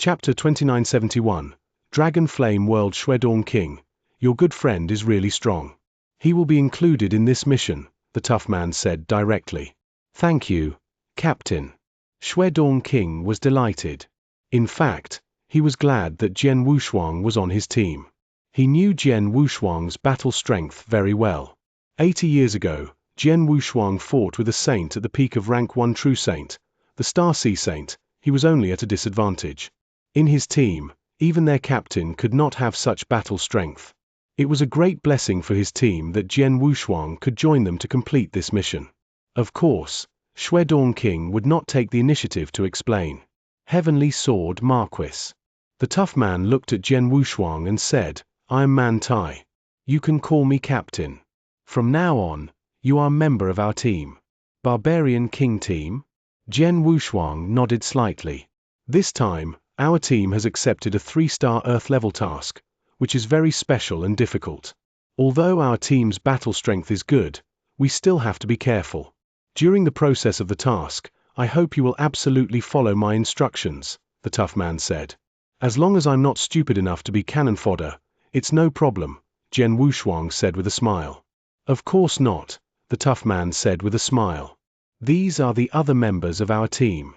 Chapter 2971, Dragon Flame World. Shuedong King, your good friend is really strong. He will be included in this mission, the tough man said directly. Thank you, Captain. Shuedong King was delighted. In fact, he was glad that Jian Wushuang was on his team. He knew Jian Wushuang's battle strength very well. 80 years ago, Jian Wushuang fought with a saint at the peak of rank 1 true saint, the Star Sea Saint. He was only at a disadvantage. In his team, even their captain could not have such battle strength. It was a great blessing for his team that Jian Wushuang could join them to complete this mission. Of course, Shuedong King would not take the initiative to explain. Heavenly Sword Marquis. The tough man looked at Jian Wushuang and said, I am Man Tai. You can call me Captain. From now on, you are a member of our team. Barbarian King Team? Jian Wushuang nodded slightly. This time, our team has accepted a 3-star Earth-level task, which is very special and difficult. Although our team's battle strength is good, we still have to be careful. During the process of the task, I hope you will absolutely follow my instructions, the tough man said. As long as I'm not stupid enough to be cannon fodder, it's no problem, Jian Wushuang said with a smile. Of course not, the tough man said with a smile. These are the other members of our team.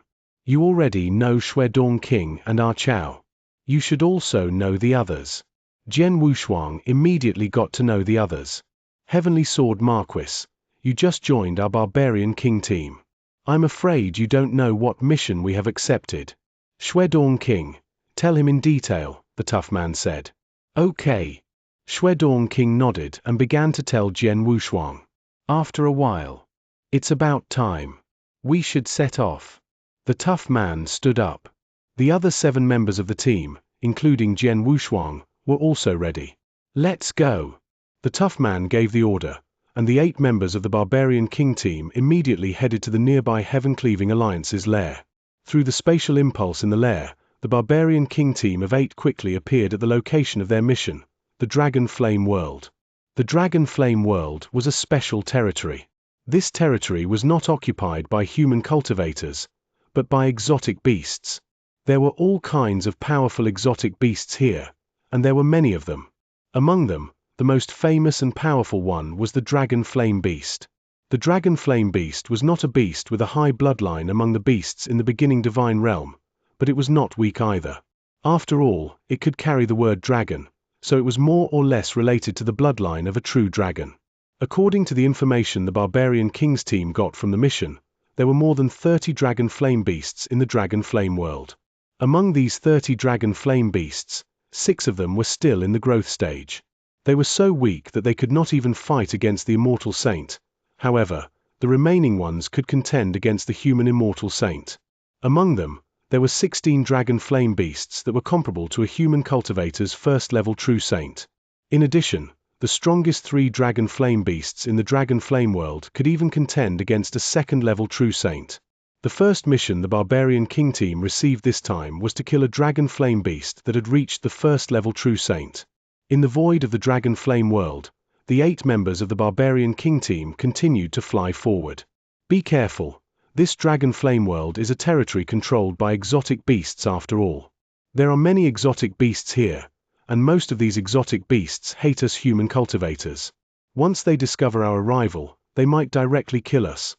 You already know Shuedong King and Ah Chao. You should also know the others. Jian Wushuang immediately got to know the others. Heavenly Sword Marquis, you just joined our Barbarian King team. I'm afraid you don't know what mission we have accepted. Shuedong King, tell him in detail, the tough man said. Okay. Shuedong King nodded and began to tell Jian Wushuang. After a while. It's about time. We should set off. The tough man stood up. The other 7 members of the team, including Jian Wushuang, were also ready. Let's go. The tough man gave the order, and the 8 members of the Barbarian King team immediately headed to the nearby Heaven-Cleaving Alliance's lair. Through the spatial impulse in the lair, the Barbarian King team of 8 quickly appeared at the location of their mission, the Dragon Flame World. The Dragon Flame World was a special territory. This territory was not occupied by human cultivators, but by exotic beasts. There were all kinds of powerful exotic beasts here, and there were many of them. Among them, the most famous and powerful one was the Dragon Flame Beast. The Dragon Flame Beast was not a beast with a high bloodline among the beasts in the beginning divine realm, but it was not weak either. After all, it could carry the word dragon, so it was more or less related to the bloodline of a true dragon. According to the information the Barbarian King's team got from the mission, there were more than 30 Dragon Flame Beasts in the Dragon Flame World. Among these 30 Dragon Flame Beasts, 6 of them were still in the growth stage. They were so weak that they could not even fight against the Immortal Saint. However, the remaining ones could contend against the human Immortal Saint. Among them, there were 16 Dragon Flame Beasts that were comparable to a human cultivator's first-level True Saint. In addition, the strongest 3 Dragon Flame Beasts in the Dragon Flame World could even contend against a second-level True Saint. The first mission the Barbarian King team received this time was to kill a Dragon Flame Beast that had reached the first-level True Saint. In the void of the Dragon Flame World, the 8 members of the Barbarian King team continued to fly forward. Be careful, this Dragon Flame World is a territory controlled by exotic beasts after all. There are many exotic beasts here, and most of these exotic beasts hate us human cultivators. Once they discover our arrival, they might directly kill us.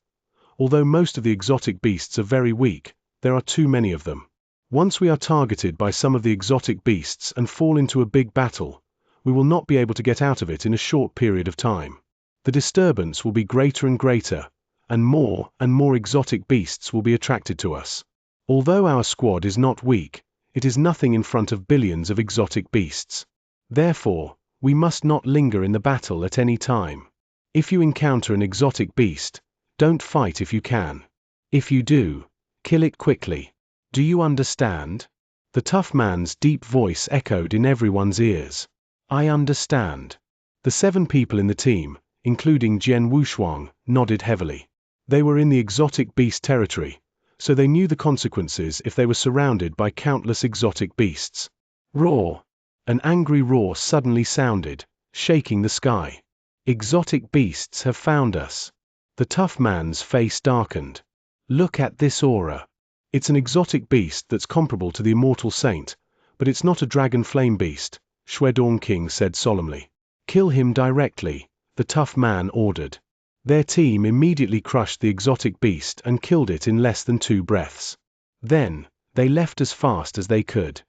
Although most of the exotic beasts are very weak, there are too many of them. Once we are targeted by some of the exotic beasts and fall into a big battle, we will not be able to get out of it in a short period of time. The disturbance will be greater and greater, and more exotic beasts will be attracted to us. Although our squad is not weak, it is nothing in front of billions of exotic beasts. Therefore, we must not linger in the battle at any time. If you encounter an exotic beast, don't fight if you can. If you do, kill it quickly. Do you understand? The tough man's deep voice echoed in everyone's ears. I understand. The 7 people in the team, including Jian Wushuang, nodded heavily. They were in the exotic beast territory, so they knew the consequences if they were surrounded by countless exotic beasts. Roar! An angry roar suddenly sounded, shaking the sky. Exotic beasts have found us. The tough man's face darkened. Look at this aura. It's an exotic beast that's comparable to the immortal saint, but it's not a dragon flame beast, Shuedong King said solemnly. Kill him directly, the tough man ordered. Their team immediately crushed the exotic beast and killed it in less than 2 breaths. Then, they left as fast as they could.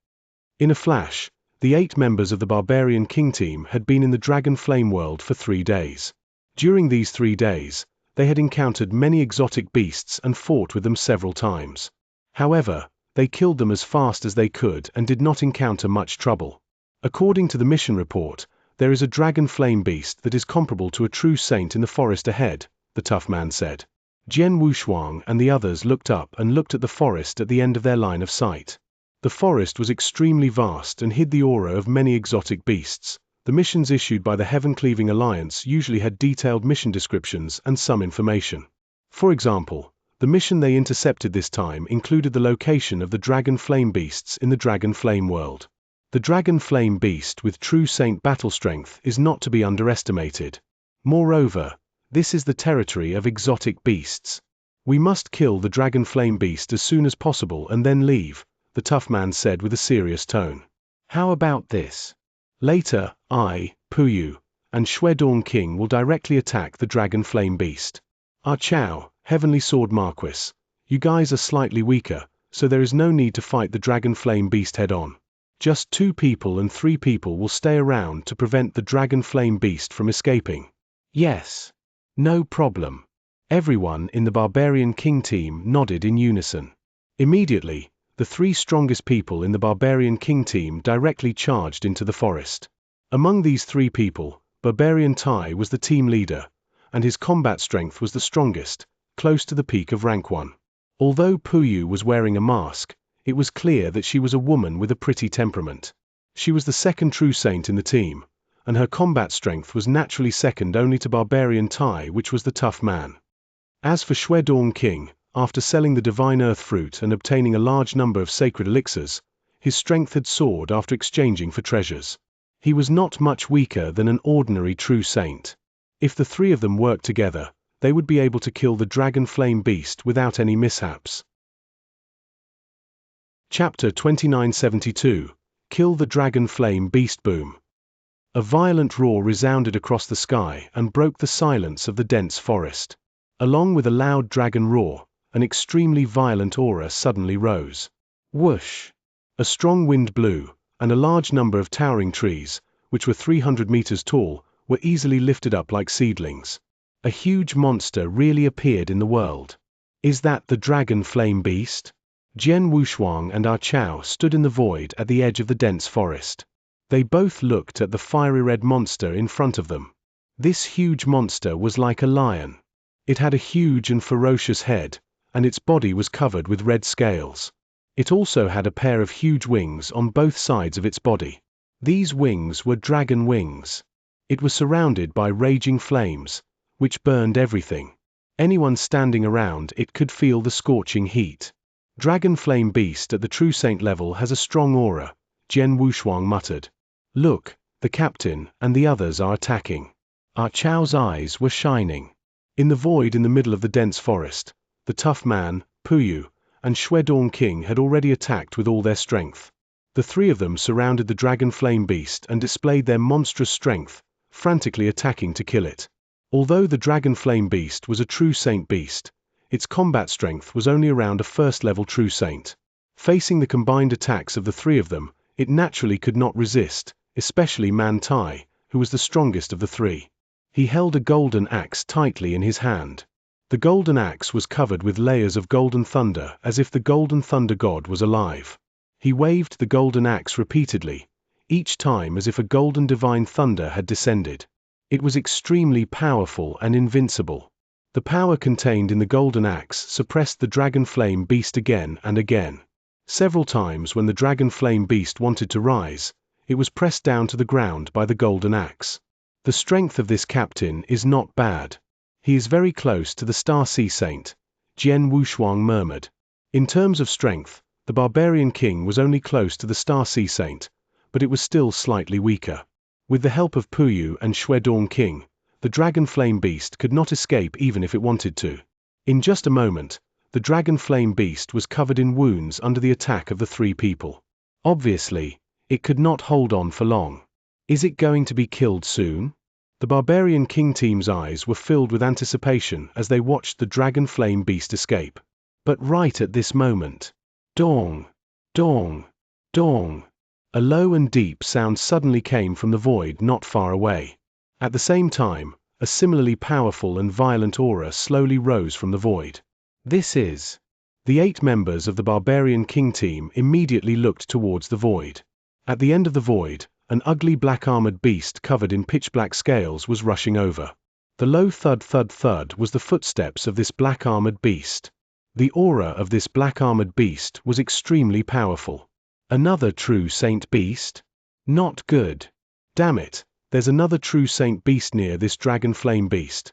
In a flash, the 8 members of the Barbarian King team had been in the Dragon Flame world for 3 days. During these 3 days, they had encountered many exotic beasts and fought with them several times. However, they killed them as fast as they could and did not encounter much trouble. According to the mission report, there is a dragon flame beast that is comparable to a true saint in the forest ahead, the tough man said. Jian Wushuang and the others looked up and looked at the forest at the end of their line of sight. The forest was extremely vast and hid the aura of many exotic beasts. The missions issued by the Heaven-Cleaving Alliance usually had detailed mission descriptions and some information. For example, the mission they intercepted this time included the location of the dragon flame beasts in the Dragon Flame world. The dragon flame beast with true saint battle strength is not to be underestimated. Moreover, this is the territory of exotic beasts. We must kill the dragon flame beast as soon as possible and then leave, the tough man said with a serious tone. How about this? Later, I, Puyu, and Shuedong King will directly attack the dragon flame beast. Chao, Heavenly Sword Marquis, you guys are slightly weaker, so there is no need to fight the dragon flame beast head-on. Just 2 people and 3 people will stay around to prevent the dragon flame beast from escaping. Yes. No problem. Everyone in the Barbarian King team nodded in unison. Immediately, the 3 strongest people in the Barbarian King team directly charged into the forest. Among these 3 people, Barbarian Tai was the team leader, and his combat strength was the strongest, close to the peak of rank 1. Although Puyu was wearing a mask, it was clear that she was a woman with a pretty temperament. She was the 2nd true saint in the team, and her combat strength was naturally second only to Barbarian Tai, which was the tough man. As for Shuedong King, after selling the Divine Earth Fruit and obtaining a large number of sacred elixirs, his strength had soared after exchanging for treasures. He was not much weaker than an ordinary true saint. If the 3 of them worked together, they would be able to kill the dragon flame beast without any mishaps. Chapter 2972, Kill the Dragon Flame Beast. Boom. A violent roar resounded across the sky and broke the silence of the dense forest. Along with a loud dragon roar, an extremely violent aura suddenly rose. Whoosh! A strong wind blew, and a large number of towering trees, which were 300 meters tall, were easily lifted up like seedlings. A huge monster really appeared in the world. Is that the dragon flame beast? Jian Wushuang and Chao stood in the void at the edge of the dense forest. They both looked at the fiery red monster in front of them. This huge monster was like a lion. It had a huge and ferocious head, and its body was covered with red scales. It also had a pair of huge wings on both sides of its body. These wings were dragon wings. It was surrounded by raging flames, which burned everything. Anyone standing around it could feel the scorching heat. Dragon Flame Beast at the True Saint level has a strong aura, Jian Wushuang muttered. Look, the captain and the others are attacking. Chao's eyes were shining. In the void in the middle of the dense forest, the tough man, Puyu, and Shuedong King had already attacked with all their strength. The 3 of them surrounded the Dragon Flame Beast and displayed their monstrous strength, frantically attacking to kill it. Although the Dragon Flame Beast was a true saint beast, its combat strength was only around a 1st-level true saint. Facing the combined attacks of the 3 of them, it naturally could not resist, especially Man Tai, who was the strongest of the 3. He held a golden axe tightly in his hand. The golden axe was covered with layers of golden thunder as if the golden thunder god was alive. He waved the golden axe repeatedly, each time as if a golden divine thunder had descended. It was extremely powerful and invincible. The power contained in the golden axe suppressed the dragon flame beast again and again. Several times when the dragon flame beast wanted to rise, it was pressed down to the ground by the golden axe. The strength of this captain is not bad. He is very close to the Star Sea Saint, Jian Wushuang murmured. In terms of strength, the Barbarian King was only close to the Star Sea Saint, but it was still slightly weaker. With the help of Puyu and Shuedong King, the Dragon Flame Beast could not escape even if it wanted to. In just a moment, The dragon flame beast was covered in wounds under the attack of the three people. Obviously, it could not hold on for long. Is it going to be killed soon? The barbarian king team's eyes were filled with anticipation as they watched the dragon flame beast escape. But right at this moment, dong, dong, dong, a low and deep sound suddenly came from the void not far away. At the same time, a similarly powerful and violent aura slowly rose from the void. This is. The 8 members of the barbarian king team immediately looked towards the void. At the end of the void, an ugly black-armored beast covered in pitch-black scales was rushing over. The low thud was the footsteps of this black-armored beast. The aura of this black-armored beast was extremely powerful. Another true saint beast? Not good. Damn it, there's another true saint beast near this dragon flame beast.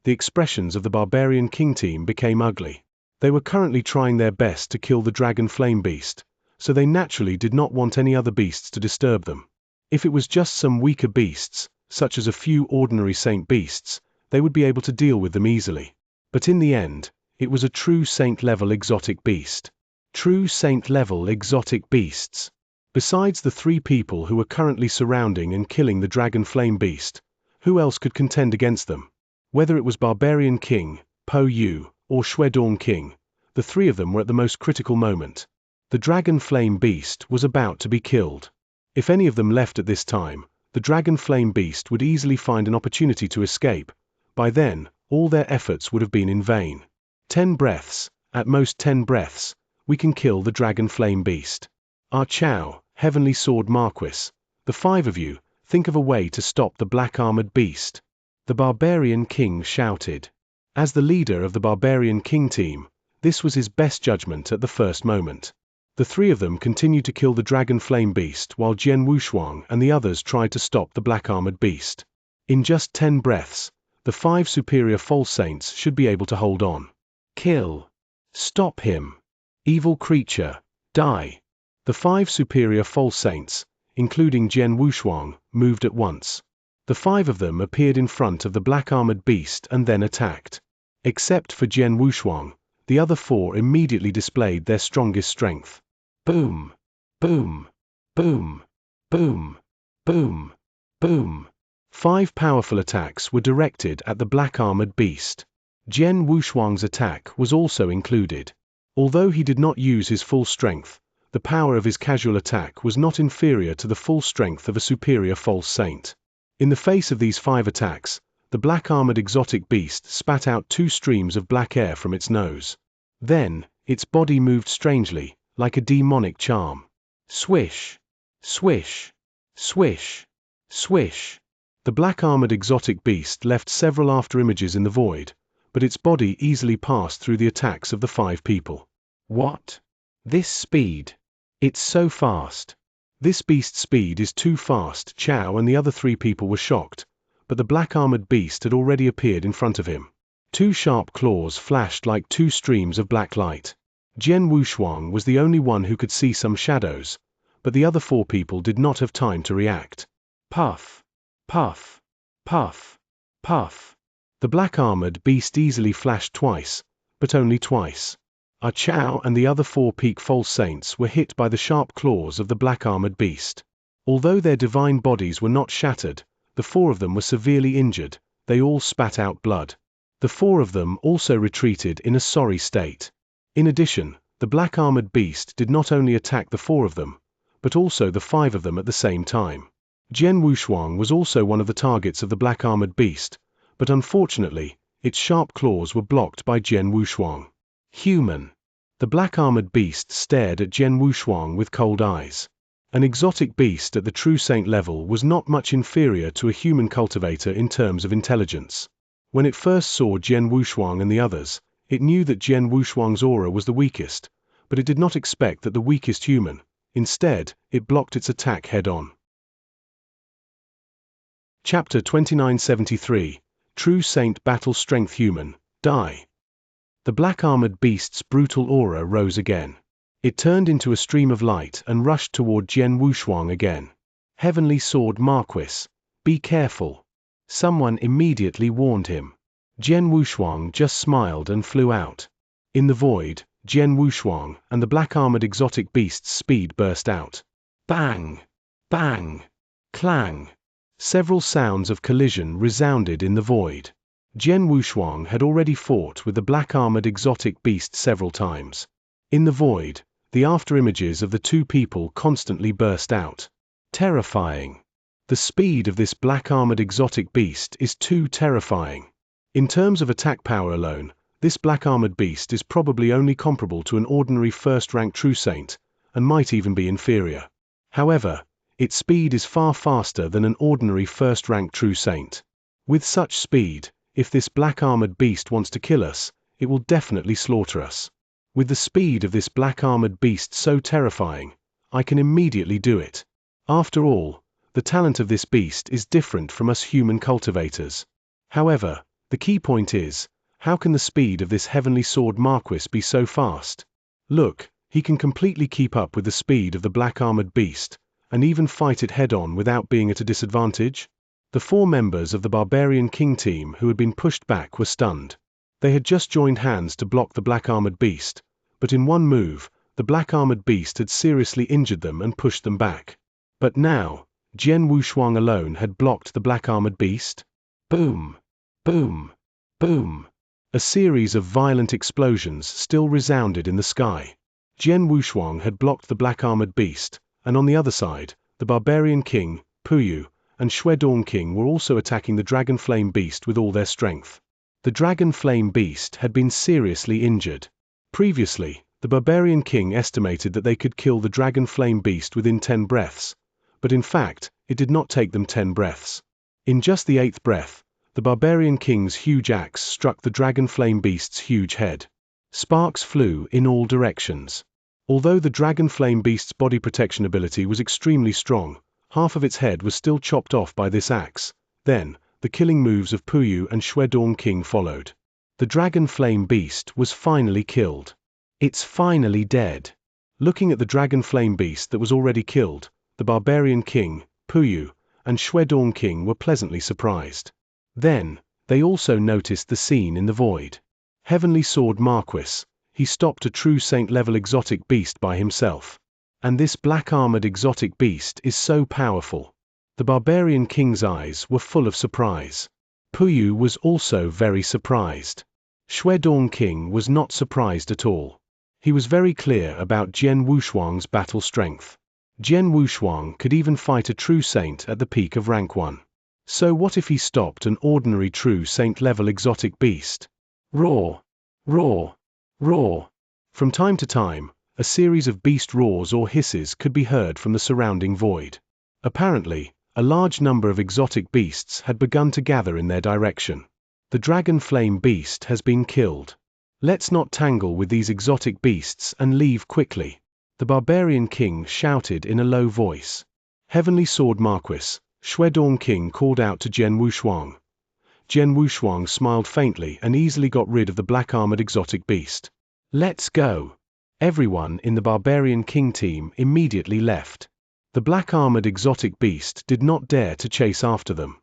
The expressions of the barbarian king team became ugly. They were currently trying their best to kill the dragon flame beast, so they naturally did not want any other beasts to disturb them. If it was just some weaker beasts, such as a few ordinary saint beasts, they would be able to deal with them easily. But in the end, it was a true saint-level exotic beast. True saint-level exotic beasts. Besides the 3 people who were currently surrounding and killing the dragon flame beast, who else could contend against them? Whether it was Barbarian King, Po Yu, or Shuedong King, the 3 of them were at the most critical moment. The dragon flame beast was about to be killed. If any of them left at this time, the dragon flame beast would easily find an opportunity to escape. By then, all their efforts would have been in vain. 10 breaths, at most 10 breaths, we can kill the dragon flame beast. Ah Chow, Heavenly Sword Marquis, the 5 of you, think of a way to stop the black-armored beast. The barbarian king shouted. As the leader of the barbarian king team, this was his best judgment at the first moment. The 3 of them continued to kill the dragon flame beast while Jian Wushuang and the others tried to stop the black-armored beast. In just 10 breaths, the 5 superior false saints should be able to hold on. Kill. Stop him. Evil creature, die. The 5 superior false saints, including Jian Wushuang, moved at once. The 5 of them appeared in front of the black-armored beast and then attacked. Except for Jian Wushuang, the other 4 immediately displayed their strongest strength. Boom, boom, boom, boom, boom, boom. 5 powerful attacks were directed at the black-armored beast. Jian Wushuang's attack was also included. Although he did not use his full strength, the power of his casual attack was not inferior to the full strength of a superior false saint. In the face of these 5 attacks, the black-armored exotic beast spat out 2 streams of black air from its nose. Then, its body moved strangely, like a demonic charm. Swish, swish, swish, swish. The black-armored exotic beast left several afterimages in the void, but its body easily passed through the attacks of the 5 people. What? This speed? It's so fast. This beast's speed is too fast. Chow and the other 3 people were shocked, but the black-armored beast had already appeared in front of him. 2 sharp claws flashed like 2 streams of black light. Jian Wushuang was the only one who could see some shadows, but the other 4 people did not have time to react. Puff, puff, puff, puff. The black-armored beast easily flashed twice, but only twice. Ah Chow and the other 4 peak false saints were hit by the sharp claws of the black-armored beast. Although their divine bodies were not shattered, the 4 of them were severely injured. They all spat out blood. The 4 of them also retreated in a sorry state. In addition, the black-armored beast did not only attack the 4 of them, but also the 5 of them at the same time. Jian Wushuang was also one of the targets of the black-armored beast, but unfortunately, its sharp claws were blocked by Jian Wushuang. Human. The black-armored beast stared at Jian Wushuang with cold eyes. An exotic beast at the true saint level was not much inferior to a human cultivator in terms of intelligence. When it first saw Jian Wushuang and the others, it knew that Jian Wushuang's aura was the weakest, but it did not expect that the weakest human. Instead, it blocked its attack head-on. Chapter 2973, True Saint Battle Strength Human, Die. The black-armored beast's brutal aura rose again. It turned into a stream of light and rushed toward Jian Wushuang again. Heavenly Sword Marquis, be careful. Someone immediately warned him. Jian Wushuang just smiled and flew out. In the void, Jian Wushuang and the black-armored exotic beast's speed burst out. Bang! Bang! Clang! Several sounds of collision resounded in the void. Jian Wushuang had already fought with the black-armored exotic beast several times. In the void, the afterimages of the two people constantly burst out. Terrifying. The speed of this black-armored exotic beast is too terrifying. In terms of attack power alone, this black-armored beast is probably only comparable to an ordinary first-rank true saint, and might even be inferior. However, its speed is far faster than an ordinary first-rank true saint. With such speed, if this black-armored beast wants to kill us, it will definitely slaughter us. With the speed of this black-armored beast so terrifying, I can immediately do it. After all, the talent of this beast is different from us human cultivators. However, the key point is, how can the speed of this heavenly sword Marquis be so fast? Look, he can completely keep up with the speed of the black-armored beast, and even fight it head-on without being at a disadvantage? The 4 members of the Barbarian King team who had been pushed back were stunned. They had just joined hands to block the black-armored beast, but in one move, the black-armored beast had seriously injured them and pushed them back. But now, Jian Wushuang alone had blocked the black-armored beast. Boom! Boom! Boom! A series of violent explosions still resounded in the sky. Jian Wushuang had blocked the black-armored beast, and on the other side, the Barbarian King, Puyu, and Shuedong King were also attacking the Dragon Flame Beast with all their strength. The Dragon Flame Beast had been seriously injured. Previously, the Barbarian King estimated that they could kill the Dragon Flame Beast within 10 breaths, but in fact, it did not take them 10 breaths. In just the 8th breath, the Barbarian King's huge axe struck the Dragon Flame Beast's huge head. Sparks flew in all directions. Although the Dragon Flame Beast's body protection ability was extremely strong, half of its head was still chopped off by this axe. Then, the killing moves of Puyu and Shuedong King followed. The Dragon Flame Beast was finally killed. It's finally dead. Looking at the Dragon Flame Beast that was already killed, the Barbarian King, Puyu, and Shuedong King were pleasantly surprised. Then, they also noticed the scene in the void. Heavenly Sword Marquis, he stopped a true saint-level exotic beast by himself. And this black-armored exotic beast is so powerful. The Barbarian King's eyes were full of surprise. Puyu was also very surprised. Shuedong King was not surprised at all. He was very clear about Jian Wushuang's battle strength. Jian Wushuang could even fight a true saint at the peak of rank 1. So what if he stopped an ordinary true saint-level exotic beast? Roar! Roar! Roar! From time to time, a series of beast roars or hisses could be heard from the surrounding void. Apparently, a large number of exotic beasts had begun to gather in their direction. The Dragon Flame Beast has been killed. Let's not tangle with these exotic beasts and leave quickly. The Barbarian King shouted in a low voice. Heavenly Sword Marquis, Shuedong King called out to Jian Wushuang. Jian Wushuang smiled faintly and easily got rid of the black-armored exotic beast. Let's go. Everyone in the Barbarian King team immediately left. The black-armored exotic beast did not dare to chase after them.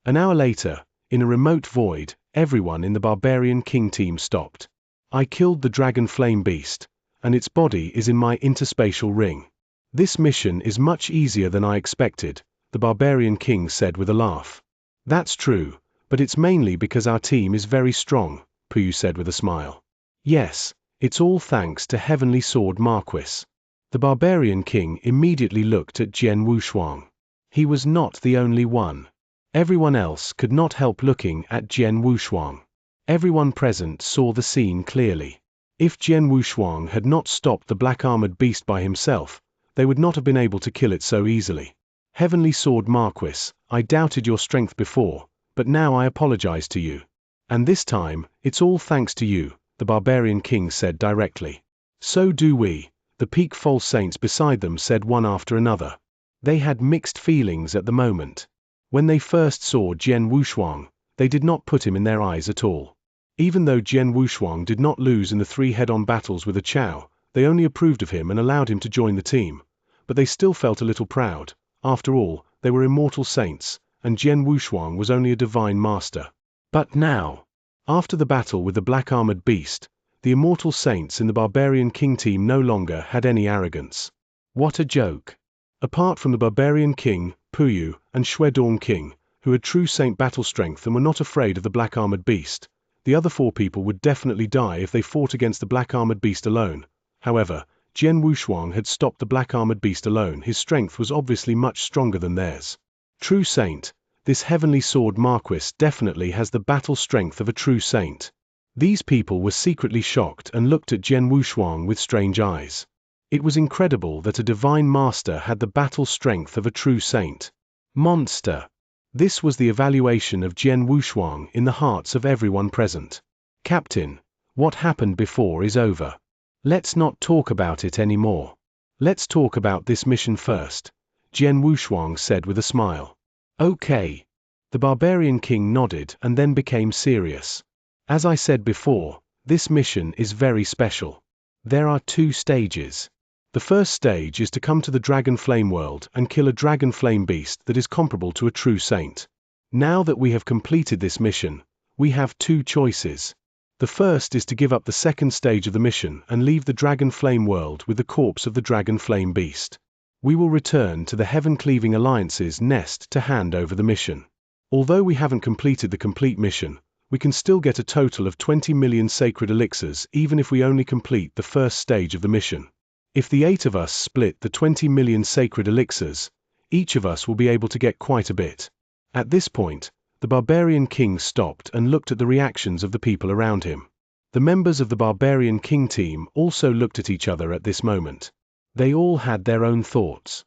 An hour later, in a remote void, everyone in the Barbarian King team stopped. I killed the Dragon Flame Beast, and its body is in my interspatial ring. This mission is much easier than I expected, the Barbarian King said with a laugh. That's true, but it's mainly because our team is very strong, Puyu said with a smile. Yes, it's all thanks to Heavenly Sword Marquis. The Barbarian King immediately looked at Jian Wushuang. He was not the only one. Everyone else could not help looking at Jian Wushuang. Everyone present saw the scene clearly. If Jian Wushuang had not stopped the black-armored beast by himself, they would not have been able to kill it so easily. Heavenly Sword Marquis, I doubted your strength before, but now I apologize to you. And this time, it's all thanks to you, the Barbarian King said directly. So do we, the peak false saints beside them said one after another. They had mixed feelings at the moment. When they first saw Jian Wushuang, they did not put him in their eyes at all. Even though Jian Wushuang did not lose in the 3 head-on battles with a Chao, they only approved of him and allowed him to join the team. But they still felt a little proud. After all, they were immortal saints, and Jian Wushuang was only a divine master. But now, after the battle with the black-armored beast, The immortal saints in the Barbarian King team no longer had any arrogance. What a joke! Apart from the Barbarian King, Puyu, and Shuedong King, who had true saint battle strength and were not afraid of the black armored beast, the other 4 people would definitely die if they fought against the black armored beast alone. However, Jian Wushuang had stopped the black armored beast alone. His strength was obviously much stronger than theirs. True saint, this heavenly sword Marquis definitely has the battle strength of a true saint. These people were secretly shocked and looked at Jian Wushuang with strange eyes. It was incredible that a divine master had the battle strength of a true saint. Monster! This was the evaluation of Jian Wushuang in the hearts of everyone present. Captain, what happened before is over. Let's not talk about it anymore. Let's talk about this mission first, Jian Wushuang said with a smile. Okay. The Barbarian King nodded and then became serious. As I said before, this mission is very special. There are 2 stages. The first stage is to come to the Dragon Flame world and kill a Dragon Flame beast that is comparable to a true saint. Now that we have completed this mission, we have 2 choices. The first is to give up the second stage of the mission and leave the Dragon Flame world with the corpse of the Dragon Flame beast. We will return to the Heaven-Cleaving Alliance's nest to hand over the mission. Although we haven't completed the complete mission, we can still get a total of 20 million sacred elixirs even if we only complete the first stage of the mission. If the 8 of us split the 20 million sacred elixirs, each of us will be able to get quite a bit. At this point, the Barbarian King stopped and looked at the reactions of the people around him. The members of the Barbarian King team also looked at each other at this moment. They all had their own thoughts.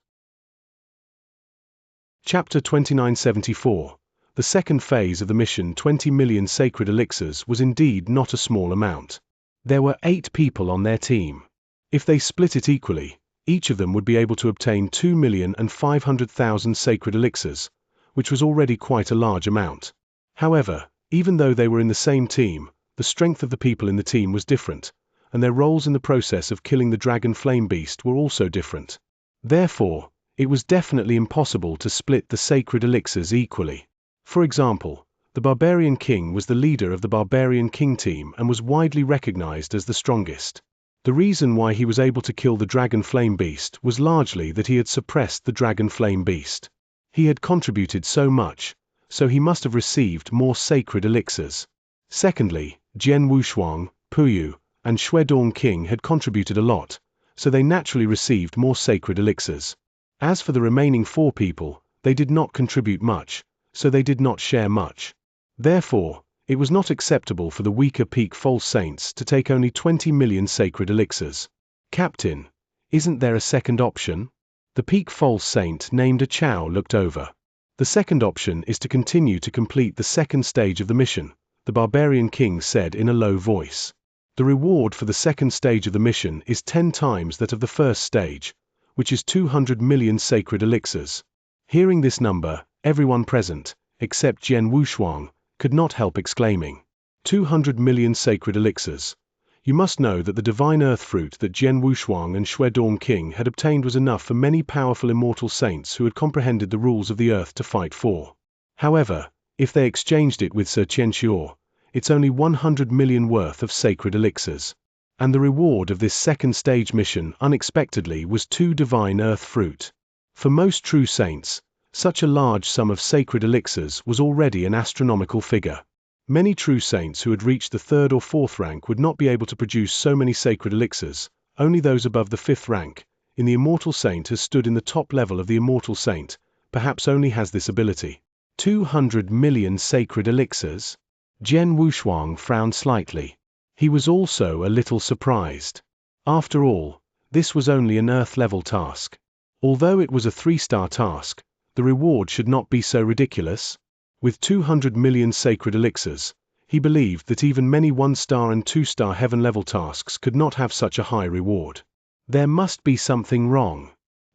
Chapter 2974. The second phase of the mission, 20 million sacred elixirs, was indeed not a small amount. There were 8 people on their team. If they split it equally, each of them would be able to obtain 2,500,000 sacred elixirs, which was already quite a large amount. However, even though they were in the same team, the strength of the people in the team was different, and their roles in the process of killing the Dragon Flame beast were also different. Therefore, it was definitely impossible to split the sacred elixirs equally. For example, the Barbarian King was the leader of the Barbarian King team and was widely recognized as the strongest. The reason why he was able to kill the Dragon Flame beast was largely that he had suppressed the Dragon Flame beast. He had contributed so much, so he must have received more sacred elixirs. Secondly, Jian Wushuang, Puyu, and Shuedong King had contributed a lot, so they naturally received more sacred elixirs. As for the remaining 4 people, they did not contribute much, so they did not share much. Therefore, it was not acceptable for the weaker peak false saints to take only 20 million sacred elixirs. Captain, isn't there a second option? The peak false saint named Chao looked over. The second option is to continue to complete the second stage of the mission, the Barbarian King said in a low voice. The reward for the second stage of the mission is 10 times that of the first stage, which is 200 million sacred elixirs. Hearing this number, everyone present, except Jian Wushuang, could not help exclaiming, 200 million sacred elixirs. You must know that the divine earth fruit that Jian Wushuang and Shuedong King had obtained was enough for many powerful immortal saints who had comprehended the rules of the earth to fight for. However, if they exchanged it with Xianxia, it's only 100 million worth of sacred elixirs. And the reward of this second stage mission unexpectedly was 2 divine earth fruit. For most true saints, such a large sum of sacred elixirs was already an astronomical figure. Many true saints who had reached the 3rd or 4th rank would not be able to produce so many sacred elixirs. Only those above the 5th rank, in the immortal saint has stood in the top level of the immortal saint, perhaps only has this ability. 200 million sacred elixirs? Jian Wushuang frowned slightly. He was also a little surprised. After all, this was only an Earth-level task. Although it was a 3-star task, the reward should not be so ridiculous. With 200 million sacred elixirs, he believed that even many 1-star and 2-star heaven-level tasks could not have such a high reward. There must be something wrong.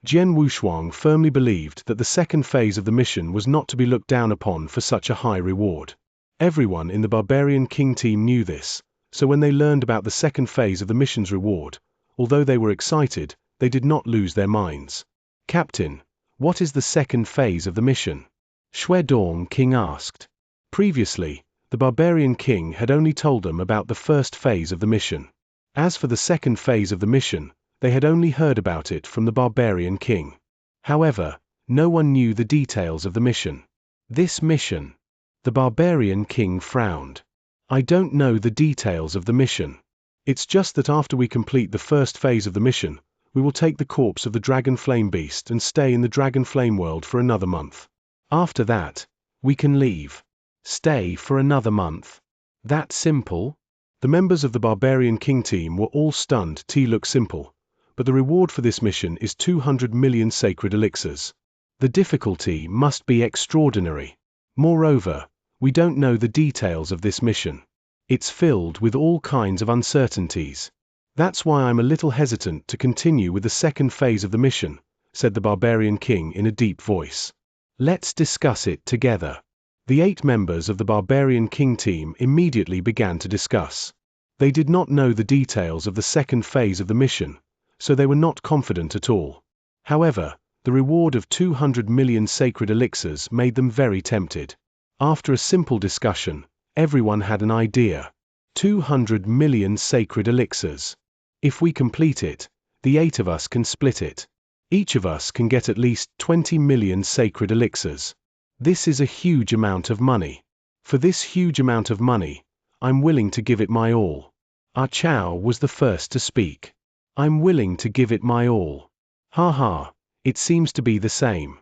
Jian Wushuang firmly believed that the second phase of the mission was not to be looked down upon for such a high reward. Everyone in the Barbarian King team knew this, so when they learned about the second phase of the mission's reward, although they were excited, they did not lose their minds. Captain, what is the second phase of the mission? Shuedong King asked. Previously, the Barbarian King had only told them about the first phase of the mission. As for the second phase of the mission, they had only heard about it from the barbarian king. However, no one knew the details of the mission. This mission. The barbarian king frowned. I don't know the details of the mission. It's just that after we complete the first phase of the mission, we will take the corpse of the dragon flame beast and stay in the dragon flame world for another month. After that, we can leave. Stay for another month. That simple? The members of the Barbarian King team were all stunned. Look simple, but the reward for this mission is 200 million sacred elixirs. The difficulty must be extraordinary. Moreover, we don't know the details of this mission. It's filled with all kinds of uncertainties. That's why I'm a little hesitant to continue with the second phase of the mission, said the Barbarian King in a deep voice. Let's discuss it together. The 8 members of the Barbarian King team immediately began to discuss. They did not know the details of the second phase of the mission, so they were not confident at all. However, the reward of 200 million sacred elixirs made them very tempted. After a simple discussion, everyone had an idea. 200 million sacred elixirs. If we complete it, the 8 of us can split it. Each of us can get at least 20 million sacred elixirs. This is a huge amount of money. For this huge amount of money, I'm willing to give it my all. Ah Chao was the first to speak. I'm willing to give it my all. Ha ha, it seems to be the same.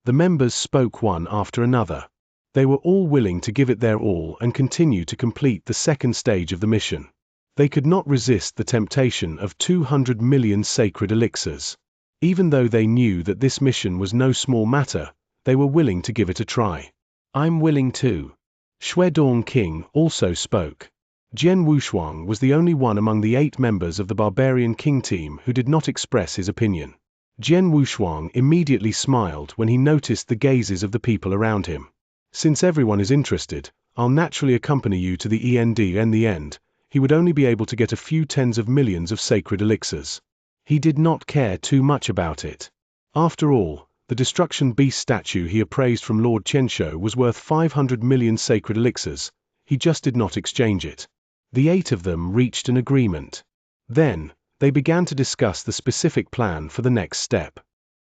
The members spoke one after another. They were all willing to give it their all and continue to complete the second stage of the mission. They could not resist the temptation of 200 million sacred elixirs. Even though they knew that this mission was no small matter, they were willing to give it a try. I'm willing too. Shuedong King also spoke. Jian Wushuang was the only one among the 8 members of the Barbarian King team who did not express his opinion. Jian Wushuang immediately smiled when he noticed the gazes of the people around him. Since everyone is interested, I'll naturally accompany you to the end. In the end, he would only be able to get a few tens of millions of sacred elixirs. He did not care too much about it. After all, the destruction beast statue he appraised from Lord Qianxia was worth 500 million sacred elixirs. He just did not exchange it. The 8 of them reached an agreement. Then, they began to discuss the specific plan for the next step.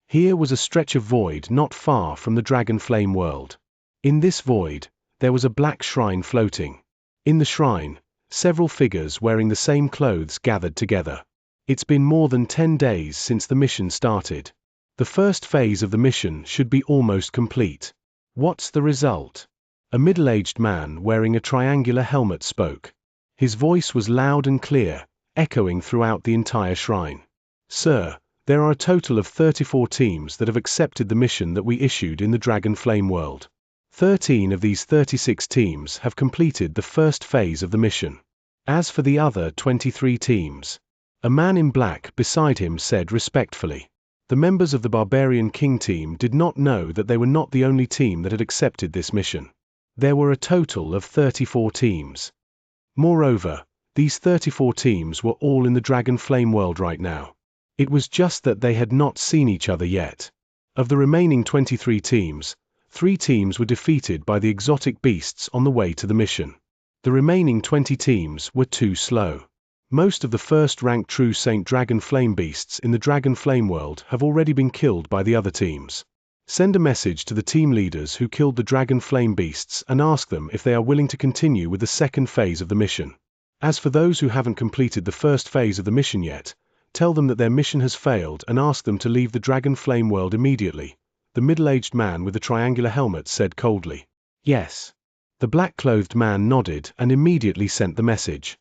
Here was a stretch of void not far from the dragon flame world. In this void, there was a black shrine floating. In the shrine, several figures wearing the same clothes gathered together. It's been more than 10 days since the mission started. The first phase of the mission should be almost complete. What's the result? A middle-aged man wearing a triangular helmet spoke. His voice was loud and clear, echoing throughout the entire shrine. Sir, there are a total of 34 teams that have accepted the mission that we issued in the Dragon Flame world. 13 of these 36 teams have completed the first phase of the mission. As for the other 23 teams, a man in black beside him said respectfully. The members of the Barbarian King team did not know that they were not the only team that had accepted this mission. There were a total of 34 teams. Moreover, these 34 teams were all in the Dragon Flame world right now. It was just that they had not seen each other yet. Of the remaining 23 teams, 3 teams were defeated by the exotic beasts on the way to the mission. The remaining 20 teams were too slow. Most of the first-ranked true Saint Dragon Flame beasts in the Dragon Flame world have already been killed by the other teams. Send a message to the team leaders who killed the Dragon Flame beasts and ask them if they are willing to continue with the second phase of the mission. As for those who haven't completed the first phase of the mission yet, tell them that their mission has failed and ask them to leave the Dragon Flame world immediately. The middle-aged man with the triangular helmet said coldly. Yes. The black-clothed man nodded and immediately sent the message.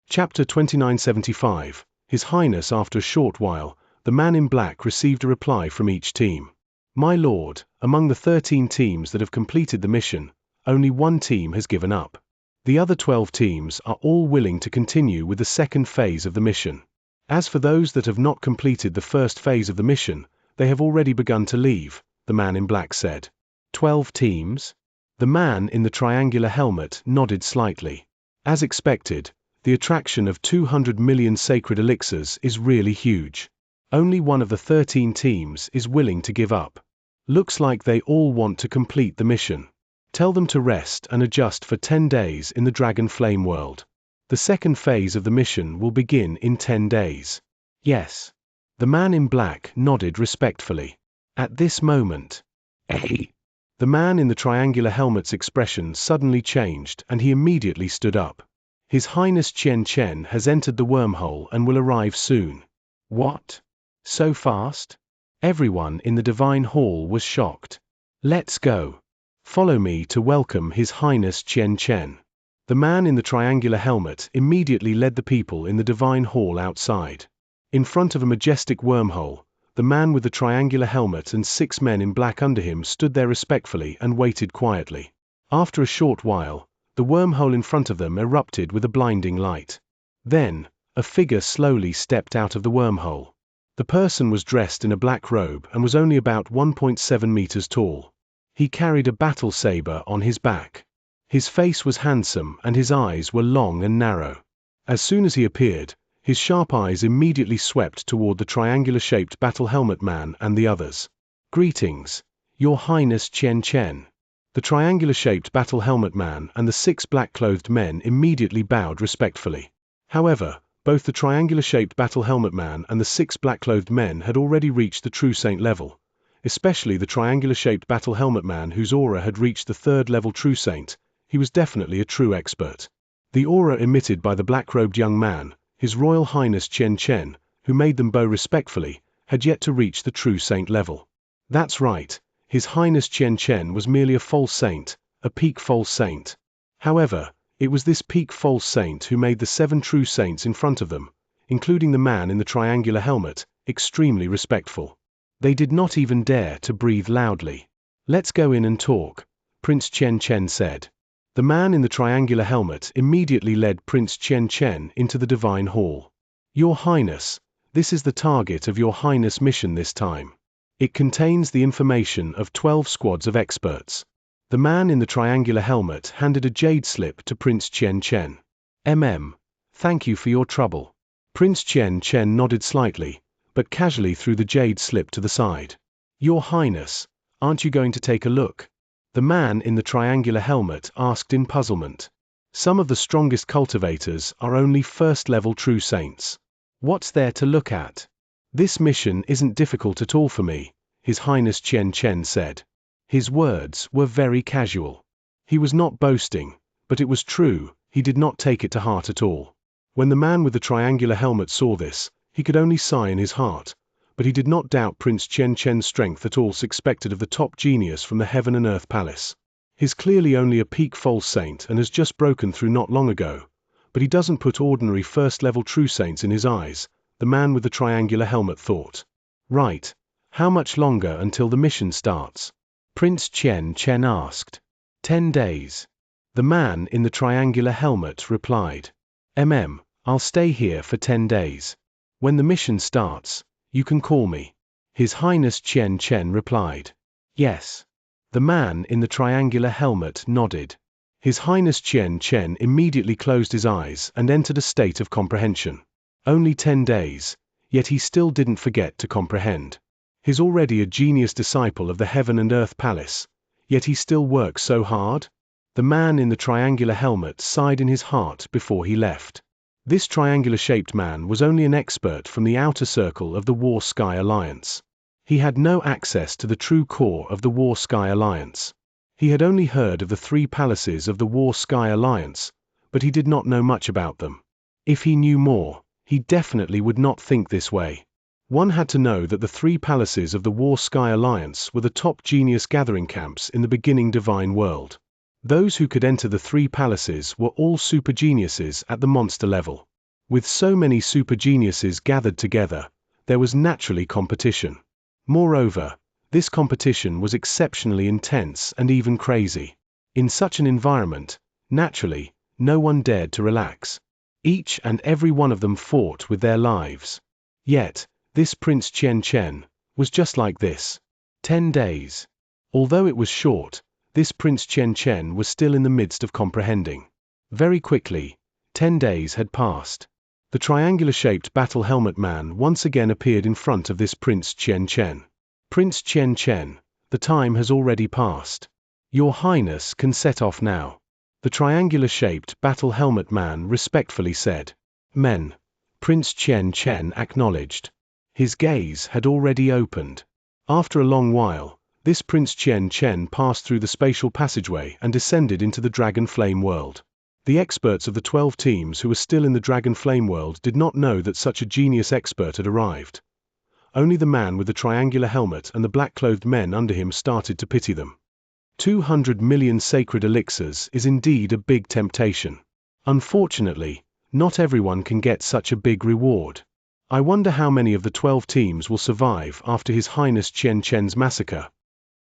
Chapter 2975. His Highness. After a short while, the man in black received a reply from each team. My lord, among the 13 teams that have completed the mission, only 1 team has given up. The other 12 teams are all willing to continue with the second phase of the mission. As for those that have not completed the first phase of the mission, they have already begun to leave, the man in black said. 12 teams? The man in the triangular helmet nodded slightly. As expected, the attraction of 200 million sacred elixirs is really huge. Only one of the 13 teams is willing to give up. Looks like they all want to complete the mission. Tell them to rest and adjust for 10 days in the Dragon Flame world. The second phase of the mission will begin in 10 days. Yes. The man in black nodded respectfully. At this moment, the man in the triangular helmet's expression suddenly changed and he immediately stood up. His Highness Xianxia has entered the wormhole and will arrive soon. What? So fast? Everyone in the divine hall was shocked. Let's go. Follow me to welcome His Highness Xianxia. The man in the triangular helmet immediately led the people in the divine hall outside. In front of a majestic wormhole, the man with the triangular helmet and 6 men in black under him stood there respectfully and waited quietly. After a short while, the wormhole in front of them erupted with a blinding light. Then, a figure slowly stepped out of the wormhole. The person was dressed in a black robe and was only about 1.7 meters tall. He carried a battle saber on his back. His face was handsome and his eyes were long and narrow. As soon as he appeared, his sharp eyes immediately swept toward the triangular-shaped battle helmet man and the others. Greetings, Your Highness Xianxia. The triangular-shaped battle helmet man and the 6 black-clothed men immediately bowed respectfully. However, both the triangular-shaped battle helmet man and the 6 black-clothed men had already reached the true saint level, especially the triangular-shaped battle helmet man whose aura had reached the 3rd level true saint. He was definitely a true expert. The aura emitted by the black-robed young man, His Royal Highness Xianxia, who made them bow respectfully, had yet to reach the true saint level. That's right, His Highness Xianxia was merely a false saint, a peak false saint. However, it was this peak false saint who made the 7 true saints in front of them, including the man in the triangular helmet, extremely respectful. They did not even dare to breathe loudly. Let's go in and talk, Prince Xianxia said. The man in the triangular helmet immediately led Prince Xianxia into the divine hall. Your Highness, this is the target of Your Highness mission this time. It contains the information of 12 squads of experts. The man in the triangular helmet handed a jade slip to Prince Xianxia. Thank you for your trouble. Prince Xianxia nodded slightly, but casually threw the jade slip to the side. Your Highness, aren't you going to take a look? The man in the triangular helmet asked in puzzlement. Some of the strongest cultivators are only 1st level true saints. What's there to look at? This mission isn't difficult at all for me, His Highness Xianxia said. His words were very casual. He was not boasting, but it was true, he did not take it to heart at all. When the man with the triangular helmet saw this, he could only sigh in his heart, but he did not doubt Prince Xianxia's strength at all expected of the top genius from the Heaven and Earth Palace. He's clearly only a peak false saint and has just broken through not long ago, but he doesn't put ordinary 1st level true saints in his eyes, the man with the triangular helmet thought. Right, how much longer until the mission starts? Prince Xianxia asked. 10 days. The man in the triangular helmet replied. I'll stay here for 10 days. When the mission starts, you can call me. His Highness Xianxia replied. Yes. The man in the triangular helmet nodded. His Highness Xianxia immediately closed his eyes and entered a state of comprehension. Only 10 days, yet he still didn't forget to comprehend. He's already a genius disciple of the Heaven and Earth Palace, yet he still works so hard? The man in the triangular helmet sighed in his heart before he left. This triangular-shaped man was only an expert from the outer circle of the War Sky Alliance. He had no access to the true core of the War Sky Alliance. He had only heard of the 3 palaces of the War Sky Alliance, but he did not know much about them. If he knew more, he definitely would not think this way. One had to know that the 3 palaces of the War Sky Alliance were the top genius gathering camps in the beginning divine world. Those who could enter the 3 palaces were all super geniuses at the monster level. With so many super geniuses gathered together, there was naturally competition. Moreover, this competition was exceptionally intense and even crazy. In such an environment, naturally, no one dared to relax. Each and every one of them fought with their lives. Yet, this Prince Xianxia was just like this. 10 days. Although it was short, this Prince Xianxia was still in the midst of comprehending. Very quickly, 10 days had passed. The triangular-shaped battle helmet man once again appeared in front of this Prince Xianxia. Prince Xianxia, the time has already passed. Your Highness can set off now. The triangular-shaped battle helmet man respectfully said. Men. Prince Xianxia acknowledged. His gaze had already opened. After a long while, this Prince Xianxia passed through the spatial passageway and descended into the Dragon Flame world. The experts of the 12 teams who were still in the Dragon Flame world did not know that such a genius expert had arrived. Only the man with the triangular helmet and the black-clothed men under him started to pity them. 200 million sacred elixirs is indeed a big temptation. Unfortunately, not everyone can get such a big reward. I wonder how many of the 12 teams will survive after His Highness Xianxia's massacre.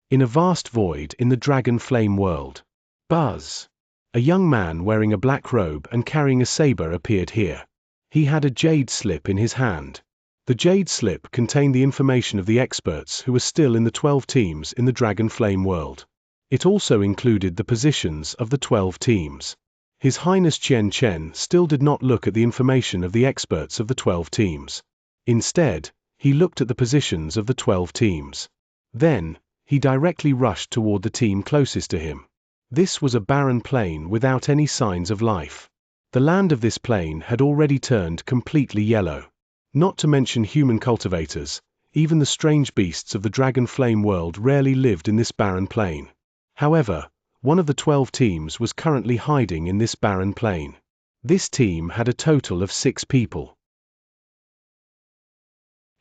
In a vast void in the Dragon Flame world. Buzz. A young man wearing a black robe and carrying a saber appeared here. He had a jade slip in his hand. The jade slip contained the information of the experts who were still in the 12 teams in the Dragon Flame world. It also included the positions of the 12 teams. His Highness Xianxia still did not look at the information of the experts of the 12 teams. Instead, he looked at the positions of the 12 teams. Then, he directly rushed toward the team closest to him. This was a barren plain without any signs of life. The land of this plain had already turned completely yellow. Not to mention human cultivators, even the strange beasts of the Dragon Flame world rarely lived in this barren plain. However, one of the 12 teams was currently hiding in this barren plain. This team had a total of 6 people.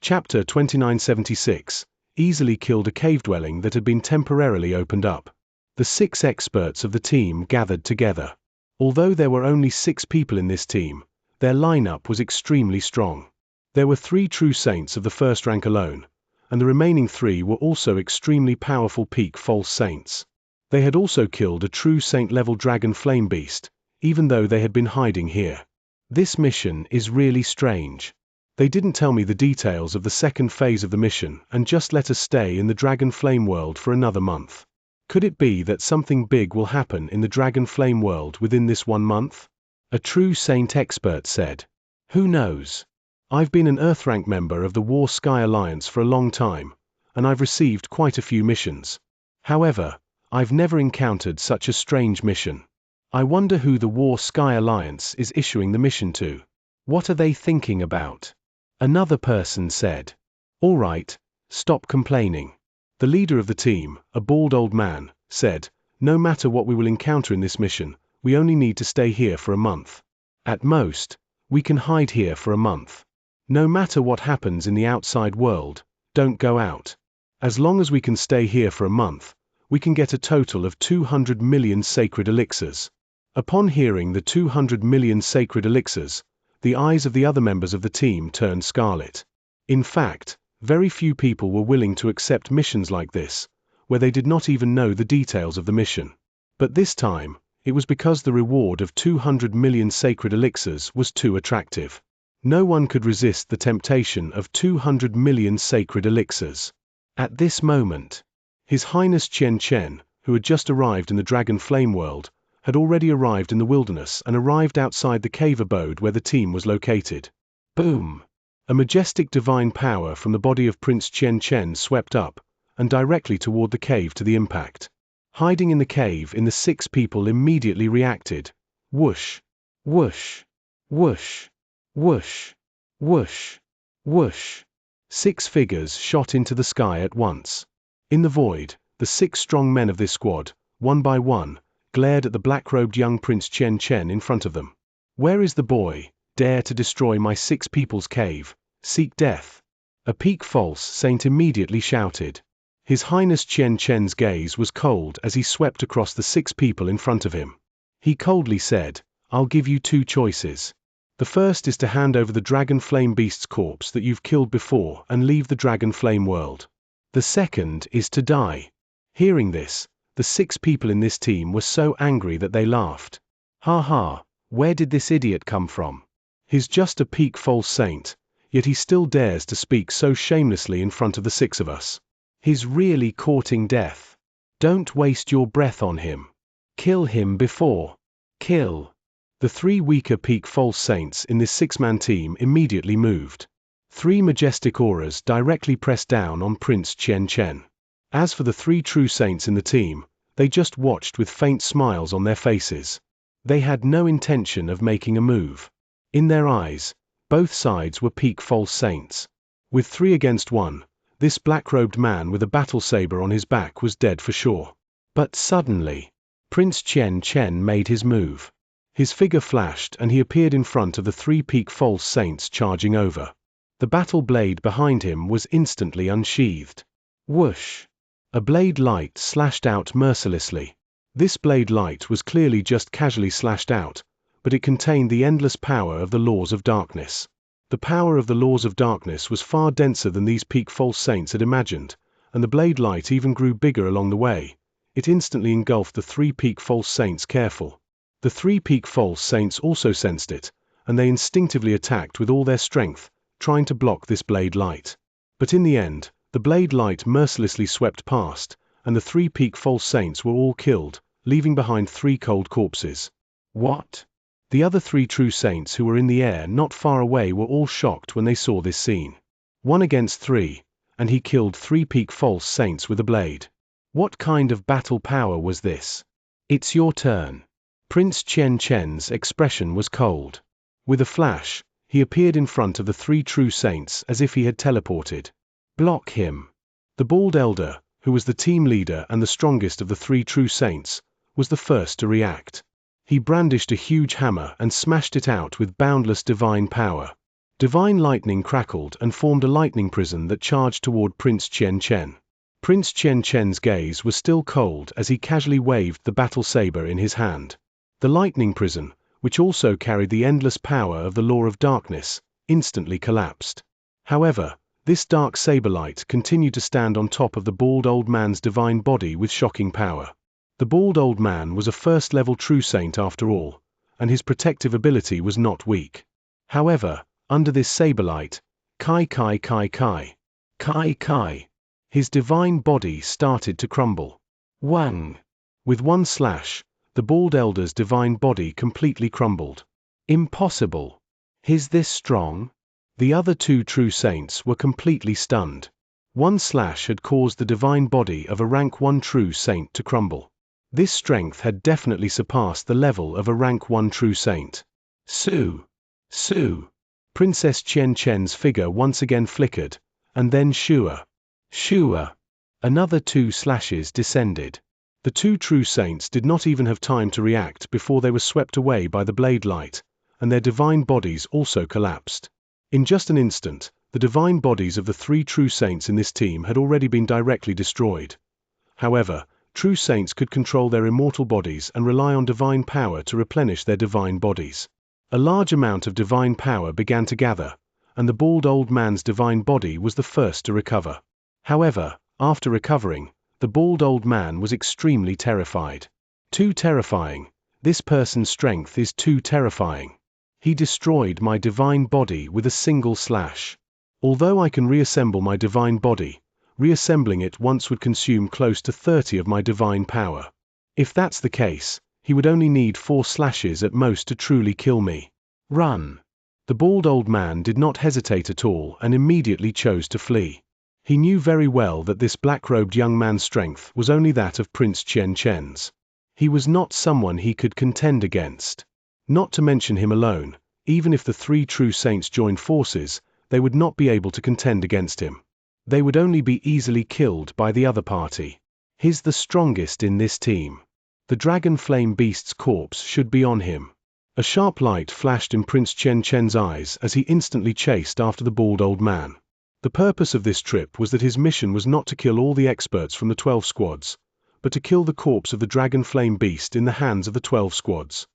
Chapter 2976 easily killed a cave dwelling that had been temporarily opened up. The 6 experts of the team gathered together. Although there were only 6 people in this team, their lineup was extremely strong. There were 3 true saints of the first rank alone, and the remaining 3 were also extremely powerful peak false saints. They had also killed a true saint-level dragon flame beast, even though they had been hiding here. This mission is really strange. They didn't tell me the details of the second phase of the mission and just let us stay in the Dragon Flame world for another month. Could it be that something big will happen in the Dragon Flame world within this 1 month? A true saint expert said. Who knows? I've been an Earth-rank member of the War Sky Alliance for a long time, and I've received quite a few missions. However, I've never encountered such a strange mission. I wonder who the War Sky Alliance is issuing the mission to. What are they thinking about? Another person said. All right, stop complaining. The leader of the team, a bald old man, said, no matter what we will encounter in this mission, we only need to stay here for a month. At most, we can hide here for a month. No matter what happens in the outside world, don't go out. As long as we can stay here for a month, we can get a total of 200 million sacred elixirs. Upon hearing the 200 million sacred elixirs, the eyes of the other members of the team turned scarlet. In fact, very few people were willing to accept missions like this, where they did not even know the details of the mission. But this time, it was because the reward of 200 million sacred elixirs was too attractive. No one could resist the temptation of 200 million sacred elixirs. At this moment, His Highness Xianxia, who had just arrived in the Dragon Flame world, had already arrived in the wilderness and arrived outside the cave abode where the team was located. Boom! A majestic divine power from the body of Prince Xianxia swept up, and directly toward the cave to the impact. Hiding in the cave the 6 people immediately reacted. Whoosh! Whoosh! Whoosh! Whoosh! Whoosh! Whoosh! 6 figures shot into the sky at once. In the void, the 6 strong men of this squad, one by one, glared at the black-robed young Prince Xianxia in front of them. Where is the boy? Dare to destroy my 6 people's cave, seek death. A peak false saint immediately shouted. His Highness Xianxia's gaze was cold as he swept across the 6 people in front of him. He coldly said, I'll give you 2 choices. The first is to hand over the Dragon Flame Beast's corpse that you've killed before and leave the Dragon Flame world. The second is to die. Hearing this, the 6 people in this team were so angry that they laughed. Ha ha, where did this idiot come from? He's just a peak false saint, yet he still dares to speak so shamelessly in front of the 6 of us. He's really courting death. Don't waste your breath on him. Kill him before. Kill. The 3 weaker peak false saints in this 6-man team immediately moved. 3 majestic auras directly pressed down on Prince Xianxia. As for the 3 true saints in the team, they just watched with faint smiles on their faces. They had no intention of making a move. In their eyes, both sides were peak false saints. With 3 against 1, this black-robed man with a battle saber on his back was dead for sure. But suddenly, Prince Xianxia made his move. His figure flashed and he appeared in front of the 3 peak false saints charging over. The battle blade behind him was instantly unsheathed. Whoosh! A blade light slashed out mercilessly. This blade light was clearly just casually slashed out, but it contained the endless power of the laws of darkness. The power of the laws of darkness was far denser than these peak false saints had imagined, and the blade light even grew bigger along the way. It instantly engulfed the 3 peak false saints careful. The 3 peak false saints also sensed it, and they instinctively attacked with all their strength, trying to block this blade light. But in the end, the blade light mercilessly swept past, and the 3 peak false saints were all killed, leaving behind 3 cold corpses. What? The other 3 true saints who were in the air not far away were all shocked when they saw this scene. 1 against 3, and he killed 3 peak false saints with a blade. What kind of battle power was this? It's your turn. Prince Xianxia's expression was cold. With a flash, he appeared in front of the 3 true saints as if he had teleported. Block him. The bald elder, who was the team leader and the strongest of the 3 true saints, was the first to react. He brandished a huge hammer and smashed it out with boundless divine power. Divine lightning crackled and formed a lightning prison that charged toward Prince Xianxia. Prince Xianxia's gaze was still cold as he casually waved the battle saber in his hand. The lightning prison, which also carried the endless power of the law of darkness, instantly collapsed. However, this dark saber light continued to stand on top of the bald old man's divine body with shocking power. The bald old man was a first-level true saint after all, and his protective ability was not weak. However, under this saber light, his divine body started to crumble. Wang! With one slash, the bald elder's divine body completely crumbled. Impossible! Is this strong? The other 2 true saints were completely stunned. One slash had caused the divine body of a rank 1 true saint to crumble. This strength had definitely surpassed the level of a rank 1 true saint. Su! Princess Xianxia's figure once again flickered, and then shua! Another 2 slashes descended. The 2 true saints did not even have time to react before they were swept away by the blade light, and their divine bodies also collapsed. In just an instant, the divine bodies of the 3 true saints in this team had already been directly destroyed. However, true saints could control their immortal bodies and rely on divine power to replenish their divine bodies. A large amount of divine power began to gather, and the bald old man's divine body was the first to recover. However, after recovering, the bald old man was extremely terrified. Too terrifying. This person's strength is too terrifying. He destroyed my divine body with a single slash. Although I can reassemble my divine body, reassembling it once would consume close to 30 of my divine power. If that's the case, he would only need 4 slashes at most to truly kill me. Run! The bald old man did not hesitate at all and immediately chose to flee. He knew very well that this black-robed young man's strength was only that of Prince Xianxia's. He was not someone he could contend against. Not to mention him alone, even if the 3 true saints joined forces, they would not be able to contend against him. They would only be easily killed by the other party. He's the strongest in this team. The dragon flame beast's corpse should be on him. A sharp light flashed in Prince Xianxia's eyes as he instantly chased after the bald old man. The purpose of this trip was that his mission was not to kill all the experts from the 12 squads, but to kill the corpse of the dragon flame beast in the hands of the 12 squads.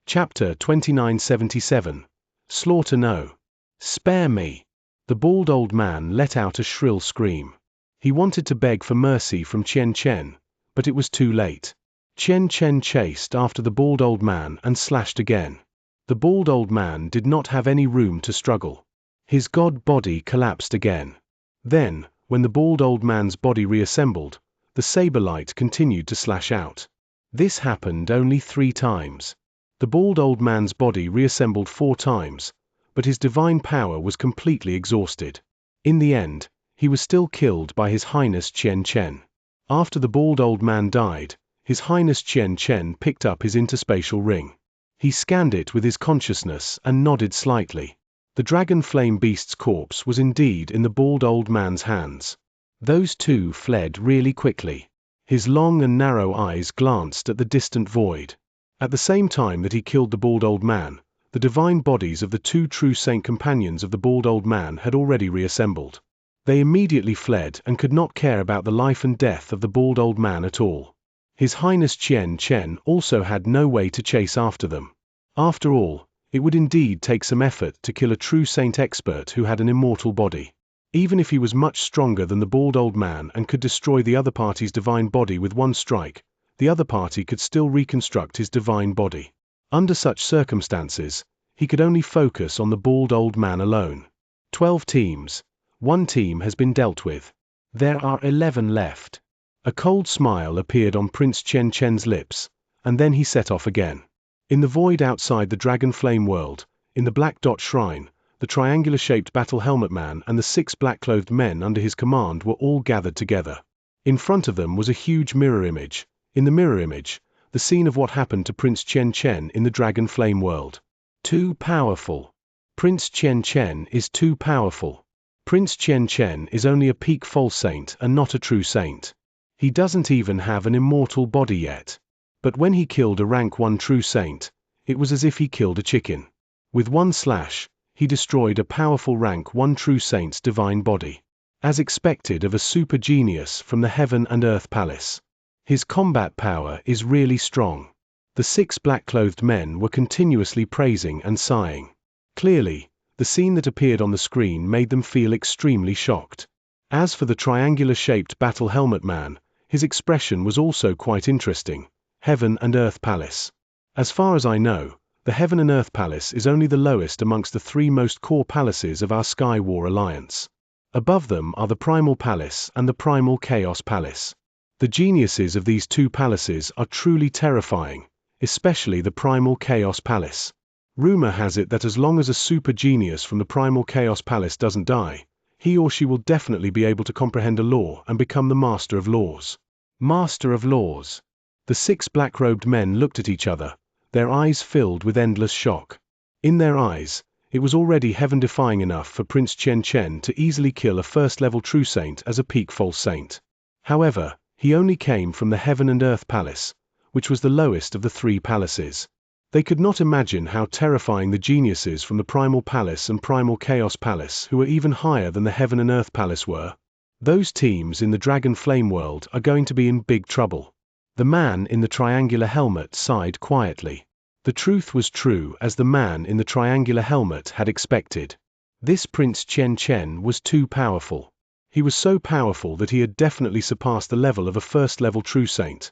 Chapter 2977. Slaughter No. Spare me! The bald old man let out a shrill scream. He wanted to beg for mercy from Xianxia, but it was too late. Xianxia chased after the bald old man and slashed again. The bald old man did not have any room to struggle. His god body collapsed again. Then, when the bald old man's body reassembled, the saber light continued to slash out. This happened only 3 times. The bald old man's body reassembled 4 times, but his divine power was completely exhausted. In the end, he was still killed by His Highness Xianxia. After the bald old man died, His Highness Chen Chen picked up his interspatial ring. He scanned it with his consciousness and nodded slightly. The dragon flame beast's corpse was indeed in the bald old man's hands. Those two fled really quickly. His long and narrow eyes glanced at the distant void. At the same time that he killed the bald old man, the divine bodies of the two true saint companions of the bald old man had already reassembled. They immediately fled and could not care about the life and death of the bald old man at all. His Highness Chen Chen also had no way to chase after them. After all, it would indeed take some effort to kill a true saint expert who had an immortal body. Even if he was much stronger than the bald old man and could destroy the other party's divine body with one strike, the other party could still reconstruct his divine body. Under such circumstances, he could only focus on the bald old man alone. 12 teams. 1 team has been dealt with. There are 11 left. A cold smile appeared on Prince Chen Chen's lips, and then he set off again. In the void outside the Dragon Flame world, in the Black Dot Shrine, the triangular-shaped battle helmet man and the 6 black-clothed men under his command were all gathered together. In front of them was a huge mirror image. In the mirror image, the scene of what happened to Prince Chen Chen in the Dragon Flame world. Too powerful. Prince Chen Chen is too powerful. Prince Chen Chen is only a peak false saint and not a true saint. He doesn't even have an immortal body yet. But when he killed a rank 1 true saint, it was as if he killed a chicken. With one slash, he destroyed a powerful rank 1 true saint's divine body. As expected of a super genius from the Heaven and Earth Palace. His combat power is really strong. The 6 black-clothed men were continuously praising and sighing. Clearly, the scene that appeared on the screen made them feel extremely shocked. As for the triangular-shaped battle helmet man, his expression was also quite interesting. Heaven and Earth Palace. As far as I know, the Heaven and Earth Palace is only the lowest amongst the 3 most core palaces of our Sky War Alliance. Above them are the Primal Palace and the Primal Chaos Palace. The geniuses of these 2 palaces are truly terrifying, especially the Primal Chaos Palace. Rumor has it that as long as a super genius from the Primal Chaos Palace doesn't die, he or she will definitely be able to comprehend a law and become the Master of Laws. Master of Laws. The 6 black-robed men looked at each other, their eyes filled with endless shock. In their eyes, it was already heaven-defying enough for Prince Chen Chen to easily kill a first-level true saint as a peak false saint. However, he only came from the Heaven and Earth Palace, which was the lowest of the 3 palaces. They could not imagine how terrifying the geniuses from the Primal Palace and Primal Chaos Palace who were even higher than the Heaven and Earth Palace were. Those teams in the Dragon Flame world are going to be in big trouble. The man in the triangular helmet sighed quietly. The truth was true as the man in the triangular helmet had expected. This Prince Chen Chen was too powerful. He was so powerful that he had definitely surpassed the level of a first-level true saint.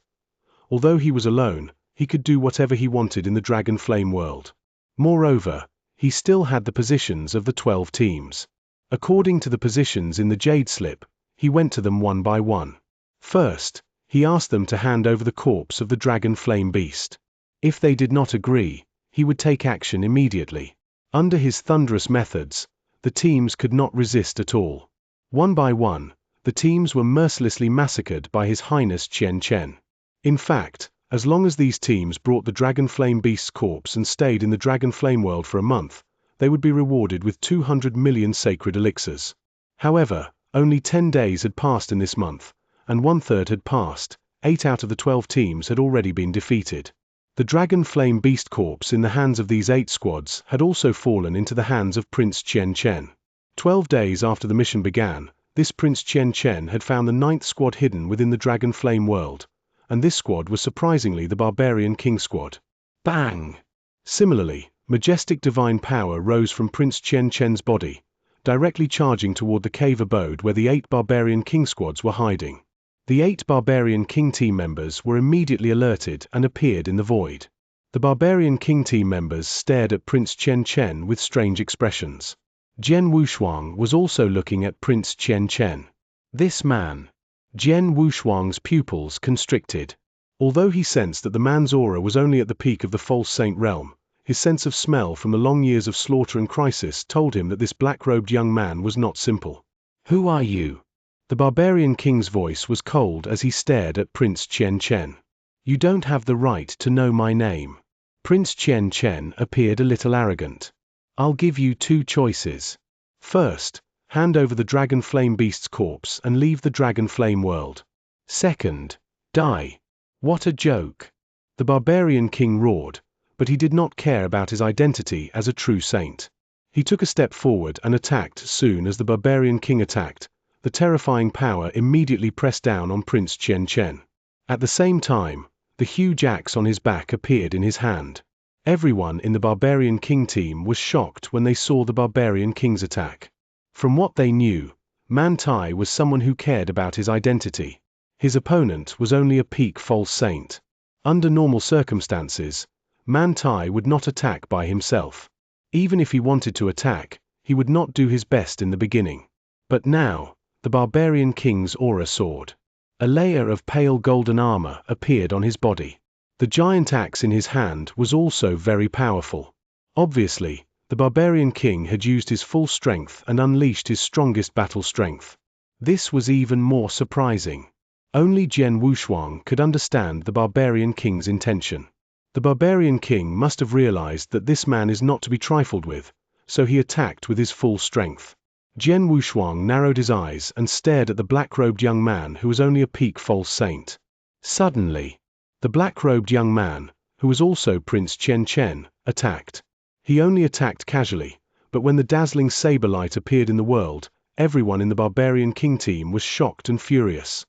Although he was alone, he could do whatever he wanted in the Dragon Flame world. Moreover, he still had the positions of the 12 teams. According to the positions in the Jade Slip, he went to them one by one. First, he asked them to hand over the corpse of the Dragon Flame Beast. If they did not agree, he would take action immediately. Under his thunderous methods, the teams could not resist at all. One by one, the teams were mercilessly massacred by His Highness Chen Chen. In fact, as long as these teams brought the Dragon Flame Beast's corpse and stayed in the Dragon Flame world for a month, they would be rewarded with 200 million sacred elixirs. However, only 10 days had passed in this month, and 1/3 had passed. 8 out of the 12 teams had already been defeated. The Dragon Flame Beast corpse in the hands of these 8 squads had also fallen into the hands of Prince Chen Chen. 12 days after the mission began, this Prince Chen Chen had found the 9th squad hidden within the Dragon Flame world, and this squad was surprisingly the Barbarian King squad. Bang! Similarly, majestic divine power rose from Prince Chen Chen's body, directly charging toward the cave abode where the 8 Barbarian King squads were hiding. The 8 Barbarian King team members were immediately alerted and appeared in the void. The Barbarian King team members stared at Prince Chen Chen with strange expressions. Jian Wushuang was also looking at Prince Chen Chen. This man. Jian Wushuang's pupils constricted. Although he sensed that the man's aura was only at the peak of the false saint realm, his sense of smell from the long years of slaughter and crisis told him that this black-robed young man was not simple. Who are you? The Barbarian King's voice was cold as he stared at Prince Chen Chen. You don't have the right to know my name. Prince Xianxia appeared a little arrogant. I'll give you two choices. First, hand over the dragon flame beast's corpse and leave the dragon flame world. Second, die. What a joke. The barbarian king roared, but he did not care about his identity as a true saint. He took a step forward and attacked. As soon as the barbarian king attacked, the terrifying power immediately pressed down on Prince Xianxia. At the same time, the huge axe on his back appeared in his hand. Everyone in the barbarian king team was shocked when they saw the barbarian king's attack. From what they knew, Man Tai was someone who cared about his identity. His opponent was only a peak false saint. Under normal circumstances, Man Tai would not attack by himself. Even if he wanted to attack, he would not do his best in the beginning. But now, the barbarian king's aura soared. A layer of pale golden armor appeared on his body. The giant axe in his hand was also very powerful. Obviously, the barbarian king had used his full strength and unleashed his strongest battle strength. This was even more surprising. Only Jian Wushuang could understand the barbarian king's intention. The barbarian king must have realized that this man is not to be trifled with, so he attacked with his full strength. Jian Wushuang narrowed his eyes and stared at the black-robed young man who was only a peak false saint. Suddenly, the black-robed young man, who was also Prince Xianxia, attacked. He only attacked casually, but when the dazzling saber light appeared in the world, everyone in the barbarian king team was shocked and furious.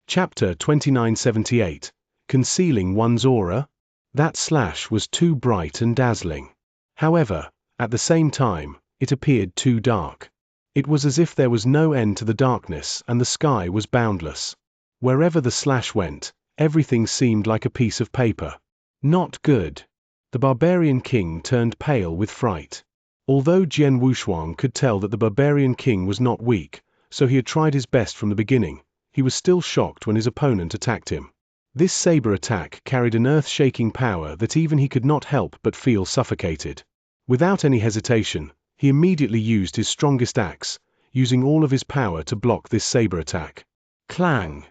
Chapter 2978. Concealing one's aura? That slash was too bright and dazzling. However, at the same time, it appeared too dark. It was as if there was no end to the darkness and the sky was boundless. Wherever the slash went, everything seemed like a piece of paper. Not good. The barbarian king turned pale with fright. Although Jian Wushuang could tell that the barbarian king was not weak, so he had tried his best from the beginning, he was still shocked when his opponent attacked him. This saber attack carried an earth-shaking power that even he could not help but feel suffocated. Without any hesitation, he immediately used his strongest axe, using all of his power to block this saber attack. Clang!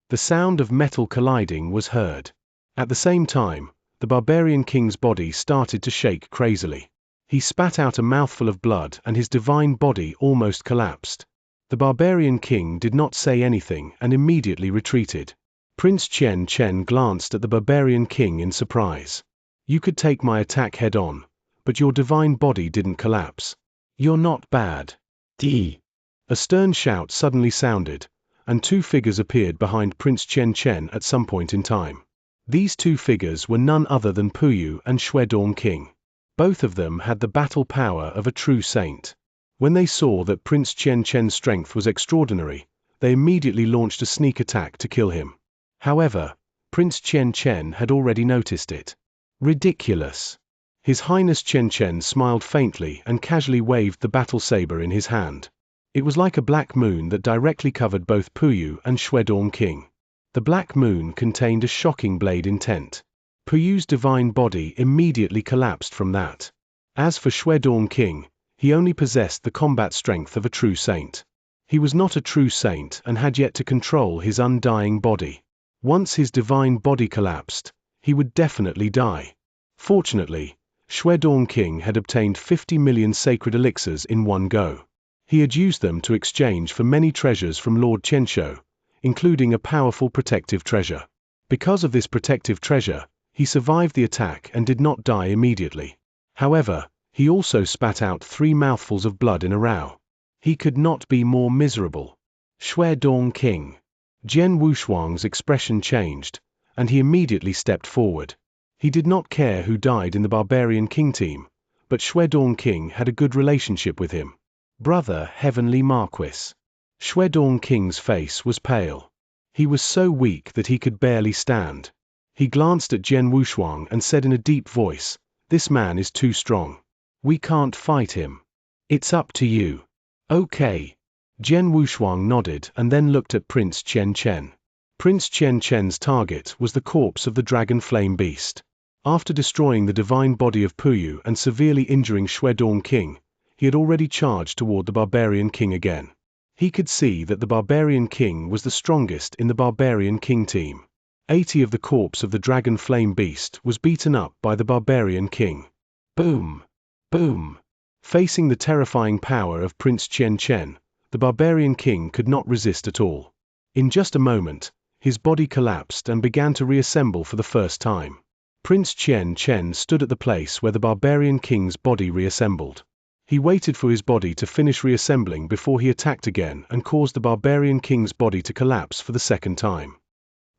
The sound of metal colliding was heard. At the same time, the barbarian king's body started to shake crazily. He spat out a mouthful of blood and his divine body almost collapsed. The barbarian king did not say anything and immediately retreated. Prince Xianxia glanced at the barbarian king in surprise. You could take my attack head-on, but your divine body didn't collapse. You're not bad. D. A stern shout suddenly sounded, and two figures appeared behind Prince Xianxia at some point in time. These two figures were none other than Puyu and Shuedong King. Both of them had the battle power of a true saint. When they saw that Prince Xianxia's strength was extraordinary, they immediately launched a sneak attack to kill him. However, Prince Xianxia had already noticed it. Ridiculous. His Highness Xianxia smiled faintly and casually waved the battle saber in his hand. It was like a black moon that directly covered both Puyu and Shuedong King. The black moon contained a shocking blade intent. Puyu's divine body immediately collapsed from that. As for Shuedong King, he only possessed the combat strength of a true saint. He was not a true saint and had yet to control his undying body. Once his divine body collapsed, he would definitely die. Fortunately, Shuedong King had obtained 50 million sacred elixirs in one go. He had used them to exchange for many treasures from Lord Qianshou, including a powerful protective treasure. Because of this protective treasure, he survived the attack and did not die immediately. However, he also spat out 3 mouthfuls of blood in a row. He could not be more miserable. Shuedong King. Jian Wushuang's expression changed, and he immediately stepped forward. He did not care who died in the barbarian king team, but Shuedong King had a good relationship with him. Brother Heavenly Marquis. Shuedong King's face was pale. He was so weak that he could barely stand. He glanced at Jian Wushuang and said in a deep voice, "This man is too strong. We can't fight him. It's up to you." Okay. Jian Wushuang nodded and then looked at Prince Xianxia. Prince Xianxia's target was the corpse of the dragon flame beast. After destroying the divine body of Puyu and severely injuring Shuedong King, he had already charged toward the barbarian king again. He could see that the Barbarian King was the strongest in the Barbarian King team. 80 of the corpse of the Dragon Flame Beast was beaten up by the Barbarian King. Boom! Boom! Facing the terrifying power of Prince Xianxia, the Barbarian King could not resist at all. In just a moment, his body collapsed and began to reassemble for the first time. Prince Xianxia stood at the place where the Barbarian King's body reassembled. He waited for his body to finish reassembling before he attacked again and caused the Barbarian King's body to collapse for the second time.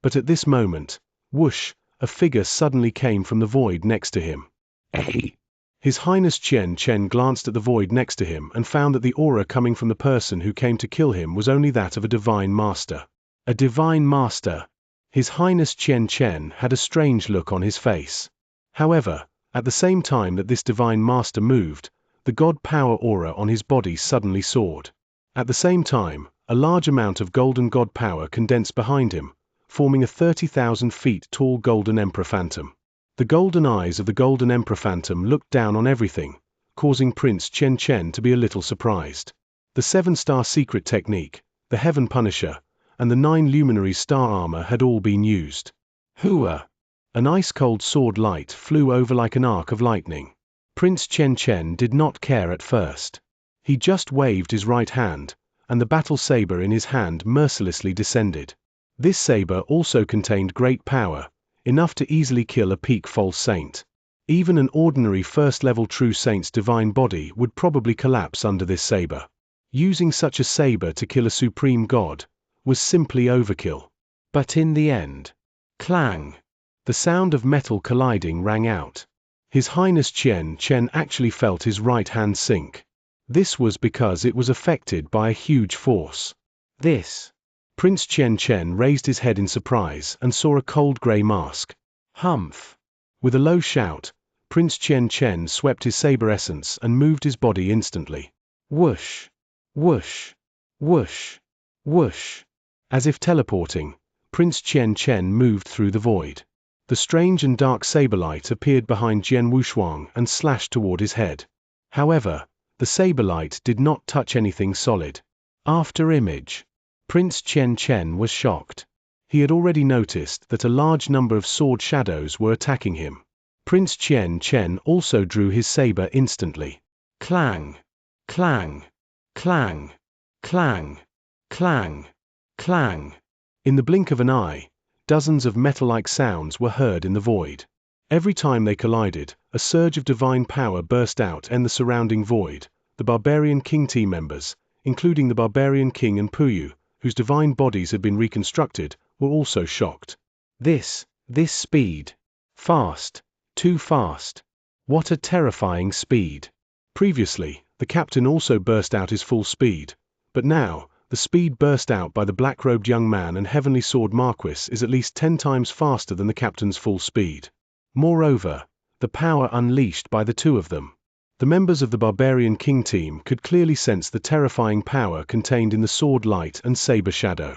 But at this moment, whoosh, a figure suddenly came from the void next to him. Hey! His Highness Xianxia glanced at the void next to him and found that the aura coming from the person who came to kill him was only that of a divine master. A divine master! His Highness Xianxia had a strange look on his face. However, at the same time that this divine master moved, the god power aura on his body suddenly soared. At the same time, a large amount of golden god power condensed behind him, forming a 30,000 feet tall golden emperor phantom. The golden eyes of the golden emperor phantom looked down on everything, causing Prince Xianxia to be a little surprised. The 7-star secret technique, the Heaven Punisher, and the 9 luminary star armor had all been used. Hooah! An ice-cold sword light flew over like an arc of lightning. Prince Xianxia did not care at first. He just waved his right hand, and the battle saber in his hand mercilessly descended. This saber also contained great power, enough to easily kill a peak false saint. Even an ordinary first-level true saint's divine body would probably collapse under this saber. Using such a saber to kill a supreme god was simply overkill. But in the end, clang! The sound of metal colliding rang out. His Highness Xianxia actually felt his right hand sink. This was because it was affected by a huge force. Prince Xianxia raised his head in surprise and saw a cold grey mask. Humph! With a low shout, Prince Xianxia swept his saber essence and moved his body instantly. Whoosh! Whoosh! Whoosh! Whoosh! As if teleporting, Prince Xianxia moved through the void. The strange and dark saber light appeared behind Jian Wushuang and slashed toward his head. However, the saber light did not touch anything solid. After image. Prince Xianxia was shocked. He had already noticed that a large number of sword shadows were attacking him. Prince Xianxia also drew his saber instantly. Clang! Clang! Clang! Clang! Clang! Clang! In the blink of an eye, dozens of metal-like sounds were heard in the void. Every time they collided, a surge of divine power burst out in the surrounding void. The Barbarian King team members, including the Barbarian King and Puyu, whose divine bodies had been reconstructed, were also shocked. This speed. Fast. Too fast. What a terrifying speed. Previously, the captain also burst out his full speed, but now, the speed burst out by the black-robed young man and heavenly sword Marquis is at least 10 times faster than the captain's full speed. Moreover, the power unleashed by the two of them. The members of the Barbarian King team could clearly sense the terrifying power contained in the sword light and saber shadow.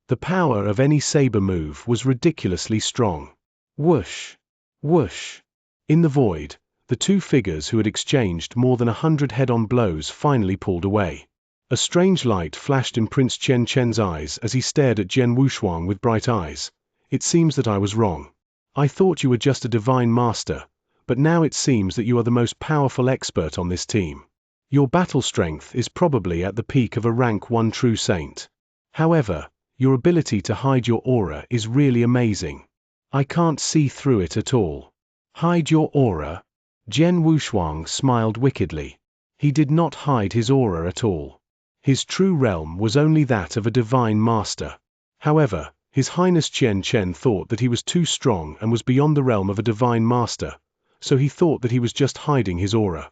The power of any saber move was ridiculously strong. Whoosh! Whoosh! In the void, the two figures who had exchanged more than 100 head-on blows finally pulled away. A strange light flashed in Prince Xianxia's eyes as he stared at Jian Wushuang with bright eyes. It seems that I was wrong. I thought you were just a divine master, but now it seems that you are the most powerful expert on this team. Your battle strength is probably at the peak of a rank 1 true saint. However, your ability to hide your aura is really amazing. I can't see through it at all. Hide your aura? Jian Wushuang smiled wickedly. He did not hide his aura at all. His true realm was only that of a divine master. However, His Highness Xianxia thought that he was too strong and was beyond the realm of a divine master, so he thought that he was just hiding his aura.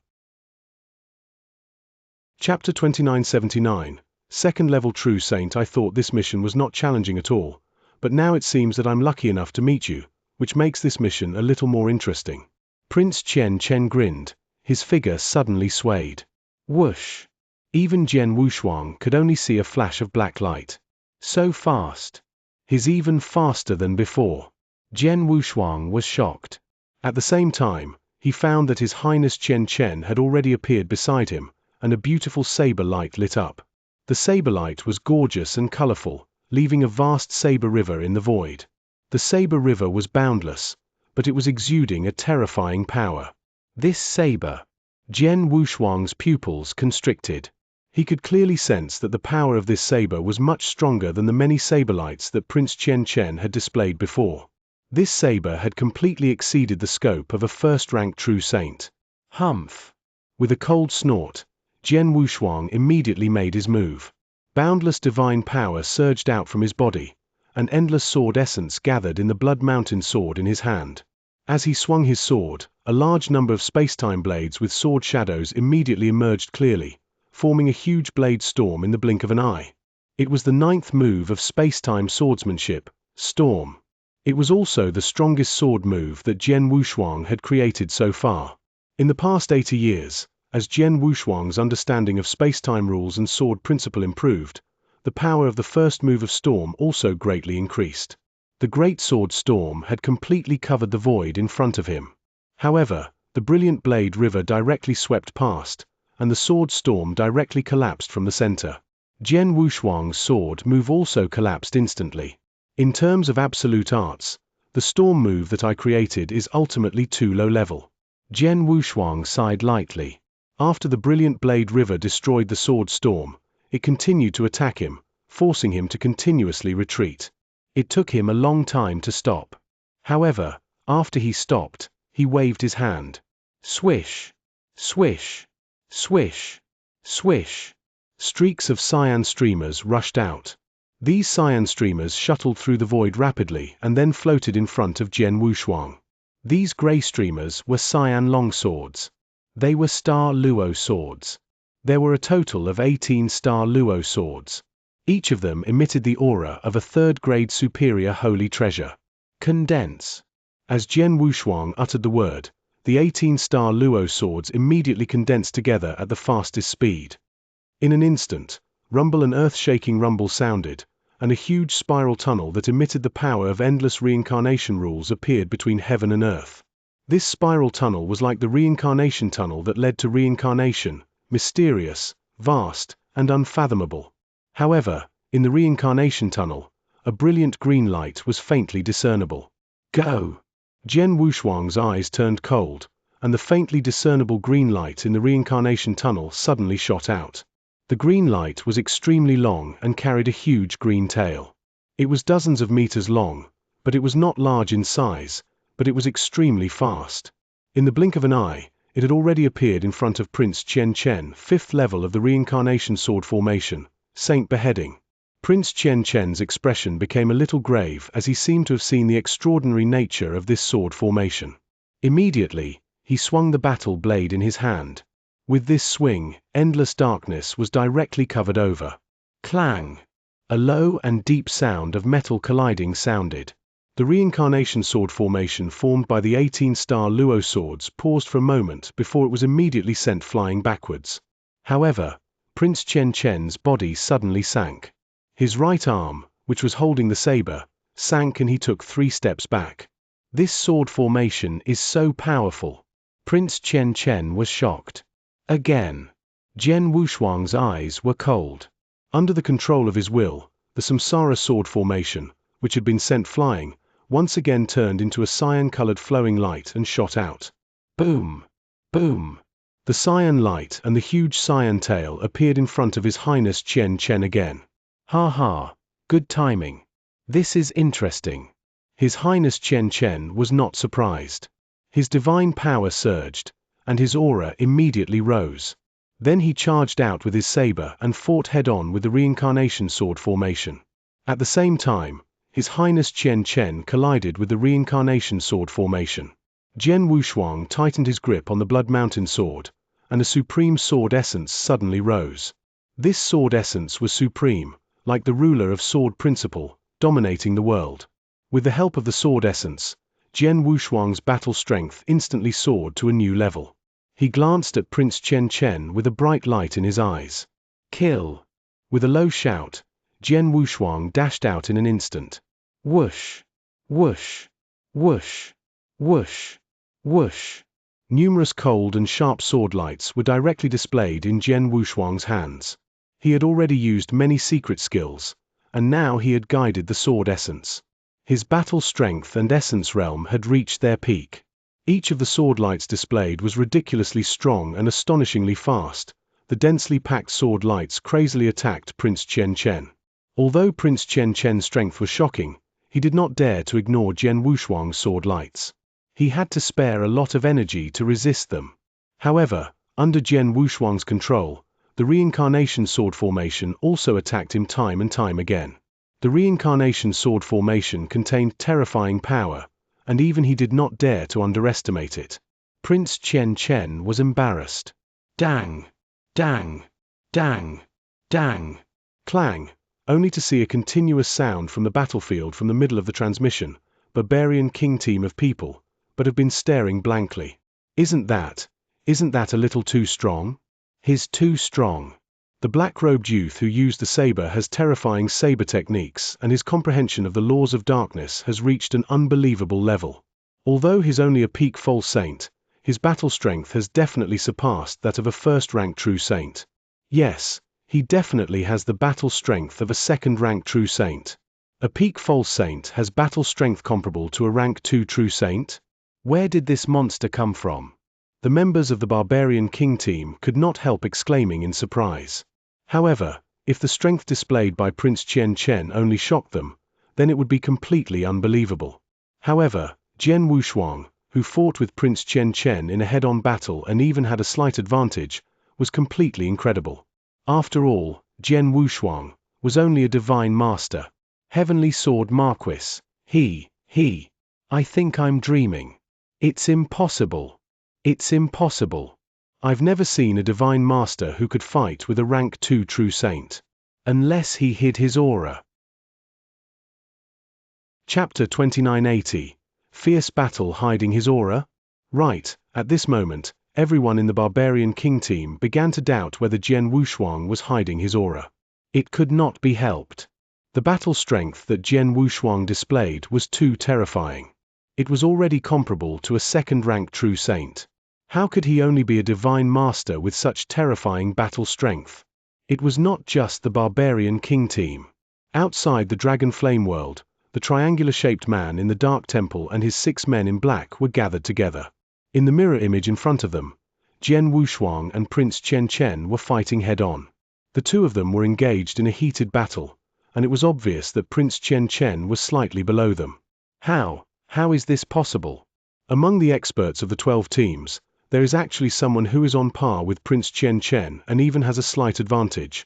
Chapter 2979, Second Level True Saint. I thought this mission was not challenging at all, but now it seems that I'm lucky enough to meet you, which makes this mission a little more interesting. Prince Xianxia grinned, his figure suddenly swayed. Whoosh! Even Jian Wushuang could only see a flash of black light. So fast! He's even faster than before. Jian Wushuang was shocked. At the same time, he found that His Highness Xianxia had already appeared beside him, and a beautiful saber light lit up. The saber light was gorgeous and colorful, leaving a vast saber river in the void. The saber river was boundless, but it was exuding a terrifying power. This saber. Jian Wushuang's pupils constricted. He could clearly sense that the power of this saber was much stronger than the many saber lights that Prince Qianchen had displayed before. This saber had completely exceeded the scope of a first-rank true saint. Humph! With a cold snort, Jian Wushuang immediately made his move. Boundless divine power surged out from his body, and endless sword essence gathered in the Blood Mountain sword in his hand. As he swung his sword, a large number of space-time blades with sword shadows immediately emerged clearly, forming a huge blade storm in the blink of an eye. It was the 9th move of space-time swordsmanship, Storm. It was also the strongest sword move that Jian Wushuang had created so far. In the past 80 years, as Jian Wushuang's understanding of space-time rules and sword principle improved, the power of the first move of Storm also greatly increased. The great sword Storm had completely covered the void in front of him. However, the brilliant blade river directly swept past, and the sword Storm directly collapsed from the center. Jian Wushuang's sword move also collapsed instantly. In terms of absolute arts, the Storm move that I created is ultimately too low level. Jian Wushuang sighed lightly. After the brilliant blade river destroyed the sword Storm, it continued to attack him, forcing him to continuously retreat. It took him a long time to stop. However, after he stopped, he waved his hand. Swish! Swish! Swish! Swish! Streaks of cyan streamers rushed out. These cyan streamers shuttled through the void rapidly and then floated in front of Jian Wushuang. These gray streamers were cyan longswords. They were star luo swords. There were a total of 18 star luo swords. Each of them emitted the aura of a third-grade superior holy treasure. Condense. As Jian Wushuang uttered the word, the 18 star luo swords immediately condensed together at the fastest speed. In an instant, rumble and earth-shaking rumble sounded, and a huge spiral tunnel that emitted the power of endless reincarnation rules appeared between heaven and earth. This spiral tunnel was like the reincarnation tunnel that led to reincarnation, mysterious, vast, and unfathomable. However, in the reincarnation tunnel, a brilliant green light was faintly discernible. Go! Jian Wushuang's eyes turned cold, and the faintly discernible green light in the reincarnation tunnel suddenly shot out. The green light was extremely long and carried a huge green tail. It was dozens of meters long, but it was not large in size, but it was extremely fast. In the blink of an eye, it had already appeared in front of Prince Qianchen, 5th level of the reincarnation sword formation, Saint Beheading. Prince Qianchen's expression became a little grave as he seemed to have seen the extraordinary nature of this sword formation. Immediately, he swung the battle blade in his hand. With this swing, endless darkness was directly covered over. Clang! A low and deep sound of metal colliding sounded. The reincarnation sword formation formed by the 18 star luo swords paused for a moment before it was immediately sent flying backwards. However, Prince Qianchen's body suddenly sank. His right arm, which was holding the saber, sank and he took 3 steps back. This sword formation is so powerful. Prince Qianchen was shocked. Again. Jian Wushuang's eyes were cold. Under the control of his will, the Samsara sword formation, which had been sent flying, once again turned into a cyan-colored flowing light and shot out. Boom! Boom! The cyan light and the huge cyan tail appeared in front of His Highness Qianchen again. Ha ha! Good timing. This is interesting. His Highness Qianchen was not surprised. His divine power surged, and his aura immediately rose. Then he charged out with his saber and fought head-on with the reincarnation sword formation. At the same time, His Highness Qianchen collided with the reincarnation sword formation. Jian Wushuang tightened his grip on the Blood Mountain sword, and a supreme sword essence suddenly rose. This sword essence was supreme, like the ruler of sword principle, dominating the world. With the help of the sword essence, Jian Wushuang's battle strength instantly soared to a new level. He glanced at Prince Qianchen with a bright light in his eyes. Kill! With a low shout, Jian Wushuang dashed out in an instant. Whoosh! Whoosh! Whoosh! Whoosh! Whoosh! Numerous cold and sharp sword lights were directly displayed in Jian Wushuang's hands. He had already used many secret skills, and now he had guided the sword essence. His battle strength and essence realm had reached their peak. Each of the sword lights displayed was ridiculously strong and astonishingly fast. The densely packed sword lights crazily attacked Prince Xianxia. Although Prince Xianxia's strength was shocking, he did not dare to ignore Jian Wushuang's sword lights. He had to spare a lot of energy to resist them. However, under Jian Wushuang's control, the reincarnation sword formation also attacked him time and time again. The reincarnation sword formation contained terrifying power, and even he did not dare to underestimate it. Prince Xianxia was embarrassed. Dang! Dang! Dang! Dang! Clang! Only to see a continuous sound from the battlefield from the middle of the transmission. Barbarian king team of people, but have been staring blankly. Isn't that a little too strong? He's too strong. The black-robed youth who used the saber has terrifying saber techniques, and his comprehension of the laws of darkness has reached an unbelievable level. Although he's only a peak false saint, his battle strength has definitely surpassed that of a first-rank true saint. Yes, he definitely has the battle strength of a second-rank true saint. A peak false saint has battle strength comparable to a rank 2 true saint? Where did this monster come from? The members of the Barbarian King team could not help exclaiming in surprise. However, if the strength displayed by Prince Xianxia only shocked them, then it would be completely unbelievable. However, Jian Wushuang, who fought with Prince Xianxia in a head-on battle and even had a slight advantage, was completely incredible. After all, Jian Wushuang was only a divine master. Heavenly Sword Marquis. I think I'm dreaming. It's impossible. It's impossible. I've never seen a divine master who could fight with a rank 2 true saint. Unless he hid his aura. Chapter 2980. Fierce battle hiding his aura? Right, at this moment, everyone in the Barbarian King team began to doubt whether Jian Wushuang was hiding his aura. It could not be helped. The battle strength that Jian Wushuang displayed was too terrifying. It was already comparable to a second-rank true saint. How could he only be a divine master with such terrifying battle strength? It was not just the Barbarian King team. Outside the Dragon Flame world, the triangular-shaped man in the Dark Temple and his 6 men in black were gathered together. In the mirror image in front of them, Jian Wushuang and Prince Xianxia were fighting head-on. The two of them were engaged in a heated battle, and it was obvious that Prince Xianxia was slightly below them. How is this possible? Among the experts of the 12 teams, there is actually someone who is on par with Prince Xianxia and even has a slight advantage.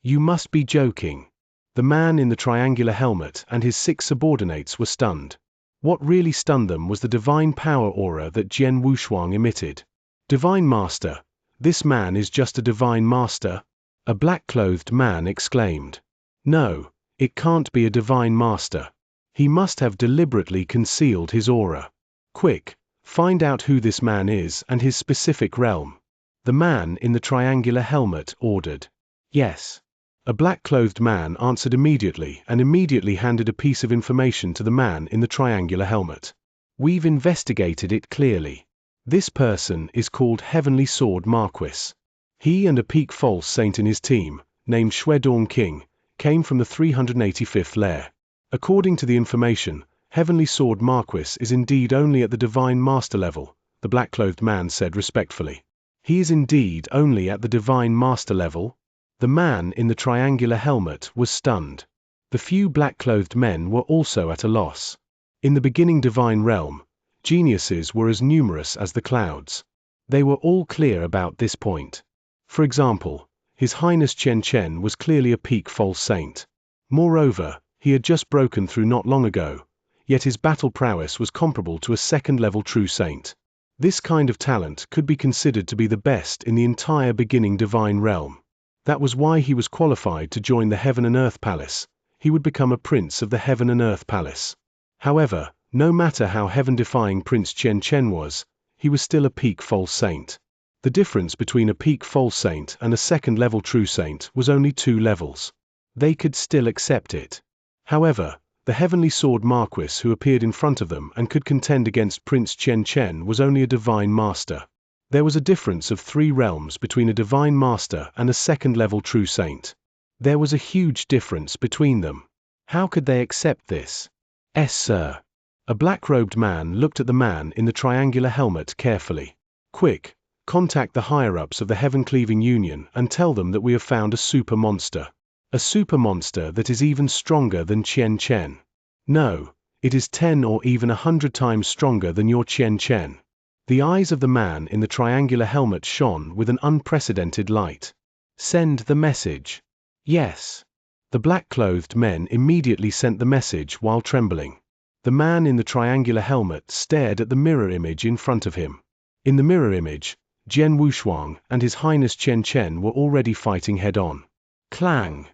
You must be joking. The man in the triangular helmet and his 6 subordinates were stunned. What really stunned them was the divine power aura that Jian Wushuang emitted. Divine Master, this man is just a divine master? A black-clothed man exclaimed. No, it can't be a divine master. He must have deliberately concealed his aura. Quick, find out who this man is and his specific realm. The man in the triangular helmet ordered. Yes. A black-clothed man answered immediately and immediately handed a piece of information to the man in the triangular helmet. We've investigated it clearly. This person is called Heavenly Sword Marquis. He and a peak false saint in his team, named Swordsman King, came from the 385th layer. According to the information, Heavenly Sword Marquis is indeed only at the Divine Master level, the black-clothed man said respectfully. He is indeed only at the Divine Master level? The man in the triangular helmet was stunned. The few black-clothed men were also at a loss. In the beginning Divine Realm, geniuses were as numerous as the clouds. They were all clear about this point. For example, His Highness Xianxia was clearly a peak false saint. Moreover, he had just broken through not long ago, yet his battle prowess was comparable to a second-level true saint. This kind of talent could be considered to be the best in the entire beginning Divine Realm. That was why he was qualified to join the Heaven and Earth Palace. He would become a prince of the Heaven and Earth Palace. However, no matter how heaven-defying Prince Xianxia was, he was still a peak false saint. The difference between a peak false saint and a second-level true saint was only 2 levels. They could still accept it. However, the Heavenly Sword Marquis who appeared in front of them and could contend against Prince Xianxia was only a divine master. There was a difference of 3 realms between a divine master and a second-level true saint. There was a huge difference between them. How could they accept this? Yes, sir. A black-robed man looked at the man in the triangular helmet carefully. Quick, contact the higher-ups of the Heaven-Cleaving Union and tell them that we have found a super monster. A super monster that is even stronger than Chen Chen. No, it is 10 or even 100 times stronger than your Chen Chen. The eyes of the man in the triangular helmet shone with an unprecedented light. Send the message. Yes. The black-clothed men immediately sent the message while trembling. The man in the triangular helmet stared at the mirror image in front of him. In the mirror image, Jian Wushuang and His Highness Chen Chen were already fighting head-on. Clang!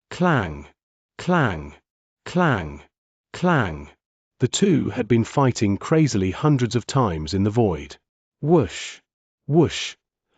Clang! Clang! Clang! Clang! The two had been fighting crazily hundreds of times in the void. Whoosh! Whoosh!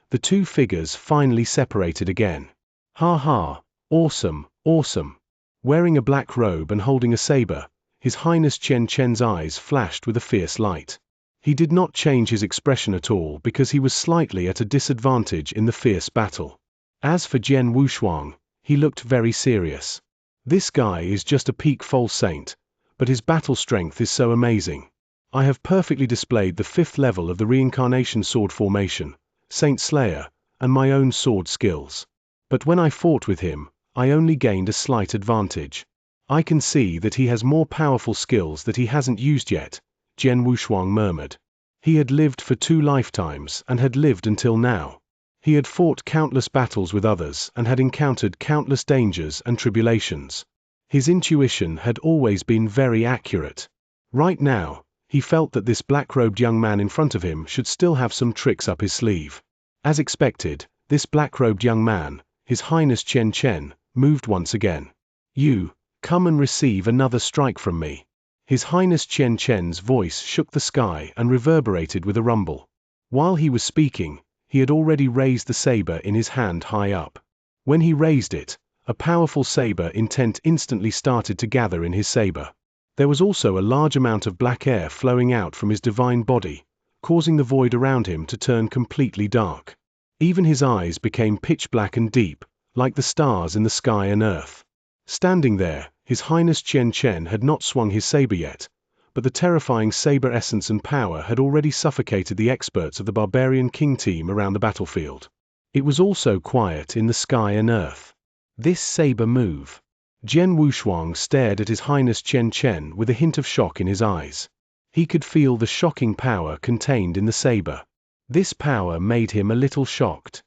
The two figures finally separated again. Ha ha! Awesome! Awesome! Wearing a black robe and holding a saber, His Highness Chen Chen's eyes flashed with a fierce light. He did not change his expression at all because he was slightly at a disadvantage in the fierce battle. As for Jian Wushuang, he looked very serious. This guy is just a peak false saint, but his battle strength is so amazing. I have perfectly displayed the 5th level of the reincarnation sword formation, Saint Slayer, and my own sword skills. But when I fought with him, I only gained a slight advantage. I can see that he has more powerful skills that he hasn't used yet, Jian Wushuang murmured. He had lived for 2 lifetimes and had lived until now. He had fought countless battles with others and had encountered countless dangers and tribulations. His intuition had always been very accurate. Right now, he felt that this black-robed young man in front of him should still have some tricks up his sleeve. As expected, this black-robed young man, His Highness Chen Chen, moved once again. You, come and receive another strike from me. His Highness Chen Chen's voice shook the sky and reverberated with a rumble. While he was speaking, he had already raised the saber in his hand high up. When he raised it, a powerful saber intent instantly started to gather in his saber. There was also a large amount of black air flowing out from his divine body, causing the void around him to turn completely dark. Even his eyes became pitch black and deep, like the stars in the sky and earth. Standing there, His Highness Chen Chen had not swung his saber yet, but the terrifying saber essence and power had already suffocated the experts of the Barbarian King team around the battlefield. It was also quiet in the sky and earth. This saber move. Jian Wushuang stared at His Highness Chen Chen with a hint of shock in his eyes. He could feel the shocking power contained in the saber. This power made him a little shocked.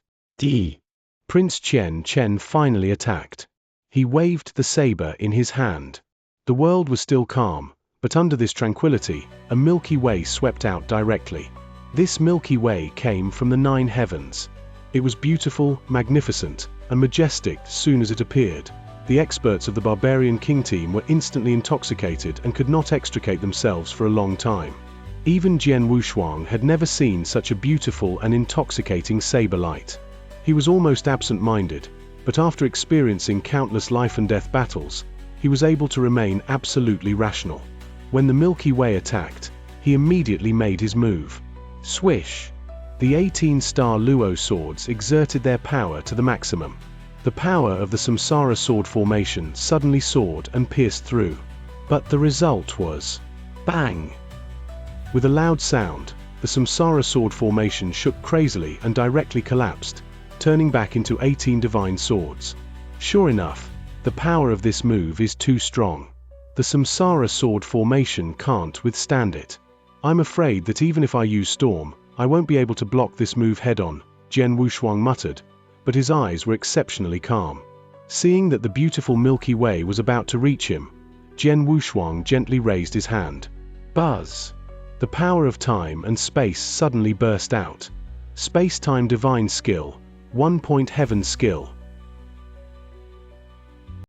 Prince Chen Chen finally attacked. He waved the saber in his hand. The world was still calm, but under this tranquility, a Milky Way swept out directly. This Milky Way came from the 9 heavens. It was beautiful, magnificent, and majestic as soon as it appeared. The experts of the Barbarian King team were instantly intoxicated and could not extricate themselves for a long time. Even Jian Wushuang had never seen such a beautiful and intoxicating saber light. He was almost absent-minded, but after experiencing countless life-and-death battles, he was able to remain absolutely rational. When the Milky Way attacked, he immediately made his move. Swish! The 18-star Luo swords exerted their power to the maximum. The power of the Samsara sword formation suddenly soared and pierced through. But the result was bang! With a loud sound, the Samsara sword formation shook crazily and directly collapsed, turning back into 18 divine swords. Sure enough, the power of this move is too strong. The Samsara sword formation can't withstand it. I'm afraid that even if I use Storm, I won't be able to block this move head-on, Jian Wushuang muttered, but his eyes were exceptionally calm. Seeing that the beautiful Milky Way was about to reach him, Jian Wushuang gently raised his hand. Buzz! The power of time and space suddenly burst out. Space-time divine skill, 1-point heaven skill.